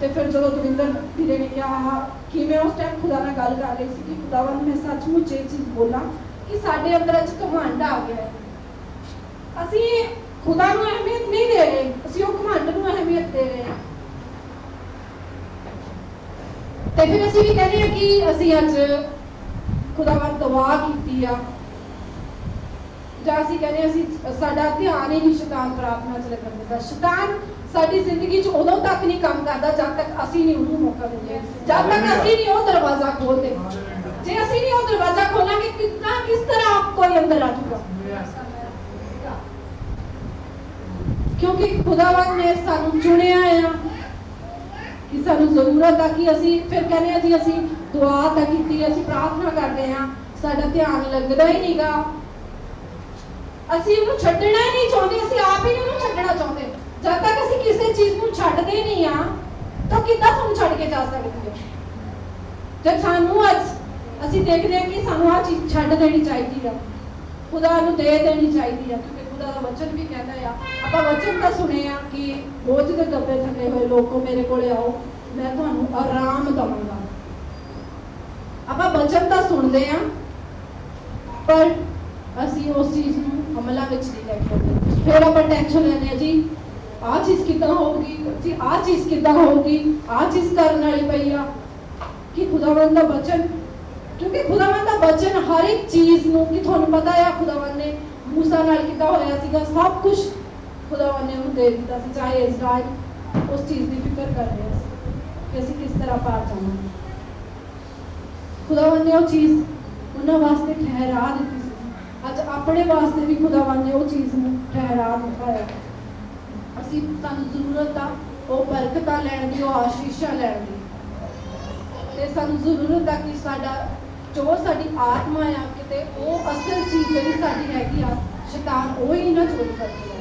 ਤੇ ਫਿਰ ਜਦੋਂ ਦਵਿੰਦਰ ਵੀਰੇ ਨੇ ਕਿਹਾ ਕਿ ਮੈਂ ਉਸ ਟਾਈਮ ਖੁਦਾ ਨਾਲ ਗੱਲ ਕਰ ਰਹੀ ਸੀ ਕਿ ਖੁਦਾਵੰਦ ਮੈਂ ਸੱਚਮੁੱਚ ਇਹ ਚੀਜ਼ ਬੋਲਾਂ ਕਿ ਸਾਡੇ ਅੰਦਰ ਅੱਜ ਘਮੰਡ ਆ ਗਿਆ ਹੈ। ਅਸੀਂ ਖੁਦਾ ਨੂੰ ਅਹਿਮੀਅਤ ਨਹੀਂ ਦੇ ਰਹੇ, ਅਸੀਂ ਉਹ ਘਮੰਡ ਨੂੰ ਅਹਿਮੀਅਤ ਦੇ ਰਹੇ ਹਾਂ। ਤੇ ਫਿਰ ਅਸੀਂ ਵੀ ਕਹਿੰਦੇ ਹਾਂ ਕਿ ਅਸੀਂ ਅੱਜ ਖੁਦਾਵੰਦ ਦੁਆ ਕੀਤੀ ਆ, ਜਾਂ ਅਸੀਂ ਕਹਿੰਦੇ ਅਸੀਂ ਸਾਡਾ ਧਿਆਨ ਹੀ ਨਹੀਂ ਸ਼ੈਤਾਨ ਪ੍ਰਾਰਥਨਾ 'ਚ ਲੱਗਣ ਦਿੰਦਾ। ਸ਼ੈਤਾਨ ਸਾਡੀ ਜ਼ਿੰਦਗੀ 'ਚ ਉਦੋਂ ਤੱਕ ਨਹੀਂ ਕੰਮ ਕਰਦਾ ਜਦ ਤੱਕ ਅਸੀਂ ਨਹੀਂ ਉਹਨੂੰ ਮੌਕਾ ਦਿੰਦੇ, ਜਦ ਤੱਕ ਅਸੀਂ ਨਹੀਂ ਉਹ ਦਰਵਾਜ਼ਾ ਖੋਲਦੇ। ਜੇ ਅਸੀਂ ਨਹੀਂ ਉਹ ਦਰਵਾਜ਼ਾ ਖੋਲਾਂਗੇ ਕਿਸ ਤਰ੍ਹਾਂ ਕੋਈ ਅੰਦਰ ਆ ਜਾਊਗਾ। ਕਿਉਂਕਿ ਖੁਦਾਵੰਦ ਨੇ ਸਾਨੂੰ ਚੁਣਿਆ ਆ ਕਿ ਸਾਨੂੰ ਜ਼ਰੂਰਤ ਆ ਕਿ ਅਸੀਂ ਫਿਰ ਕਹਿੰਦੇ ਆ ਜੀ ਅਸੀਂ ਦੁਆ ਤਾਂ ਕੀਤੀ, ਅਸੀਂ ਪ੍ਰਾਰਥਨਾ ਕਰਦੇ ਆ, ਸਾਡਾ ਧਿਆਨ ਲੱਗਦਾ ਹੀ ਨਹੀਂਗਾ। ਅਸੀਂ ਉਹਨੂੰ ਛੱਡਣਾ ਹੀ ਨਹੀਂ ਚਾਹੁੰਦੇ, ਅਸੀਂ ਆਪ ਹੀ ਨਹੀਂ ਉਹਨੂੰ ਛੱਡਣਾ ਚਾਹੁੰਦੇ। ਜਦ ਤੱਕ ਅਸੀਂ ਕਿਸੇ ਚੀਜ਼ ਨੂੰ ਛੱਡਦੇ ਨਹੀਂ ਆ ਤਾਂ ਕਿੱਦਾਂ ਤੁਹਾਨੂੰ ਛੱਡ ਕੇ ਜਾ ਸਕਦੀ ਹੈ। ਜਦ ਸਾਨੂੰ ਅੱਜ ਅਸੀਂ ਦੇਖਦੇ ਹਾਂ ਕਿ ਸਾਨੂੰ ਆਹ ਚੀਜ਼ ਛੱਡ ਦੇਣੀ ਚਾਹੀਦੀ ਆ, ਖੁਦਾ ਨੂੰ ਦੇ ਦੇਣੀ ਚਾਹੀਦੀ ਆ। ਕਿਉਂਕਿ ਖੁਦਾ ਦਾ ਵਚਨ ਵੀ ਕਹਿੰਦਾ ਆ, ਆਪਾਂ ਵਚਨ ਤਾਂ ਸੁਣੇ ਆ ਕਿ ਬੋਝ ਦੇ ਦੱਬੇ ਥੱਲੇ ਹੋਏ ਲੋਕੋ ਮੇਰੇ ਕੋਲੇ ਆਓ, ਮੈਂ ਤੁਹਾਨੂੰ ਆਰਾਮ ਦਵਾਂਗਾ। ਆਪਾਂ ਵਚਨ ਤਾਂ ਸੁਣਦੇ ਆ ਪਰ ਅਸੀਂ ਉਸ ਚੀਜ਼ ਨੂੰ ਅਮਲਾਂ ਵਿੱਚ ਨਹੀਂ ਲੈ ਕੇ ਆਉਂਦੇ। ਫਿਰ ਆਪਾਂ ਟੈਨਸ਼ਨ ਲੈਂਦੇ ਆ ਜੀ आ चीज़ कितना होगी जी, आ चीज़ कितना होगी, आ चीज़ करने वाली पई आ कि खुदावंद दा वचन, क्योंकि खुदावंद दा वचन हर एक चीज़ नूं कि तुहानूं पता है खुदावंद ने मूसा नाल किद्दां होया सीगा, सब कुछ खुदावंद ने उन्हें दे दिता सी, चाहे इज़राइल उस चीज़ की फिक्र कर रहे सी कि असीं किस तरह पार जावांगे। खुदावंद ने वो चीज़ उन्हां वास्ते ठहरा दी सी, अज अपने वास्ते भी खुदावंद ने वो चीज़ नूं ठहरा दिता है। असीं सानूं जरूरत आ वो बरकतां लैण दी, वो आशीषां लैण दी, ते सानूं जरूरत आ कि साडा जो साडी आत्मा आ किते वो असल चीज़ जिहड़ी साडी हैगी आ शैतान वो ही ना चोरी करके ले,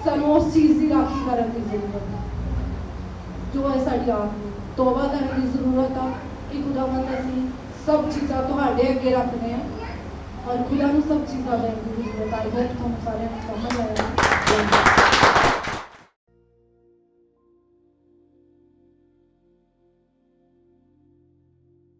सानूं उस चीज़ की राखी करन दी जरूरत है जो है साडी आत्मा। तौबा करन दी जरूरत आ कि खुदावंद असीं सब चीज़ां तुहाडे अगे रखदे हां और खुदा नूं सब चीज़ां देण दी जरूरत आ। तुहानूं सारिआं नूं समझ आया।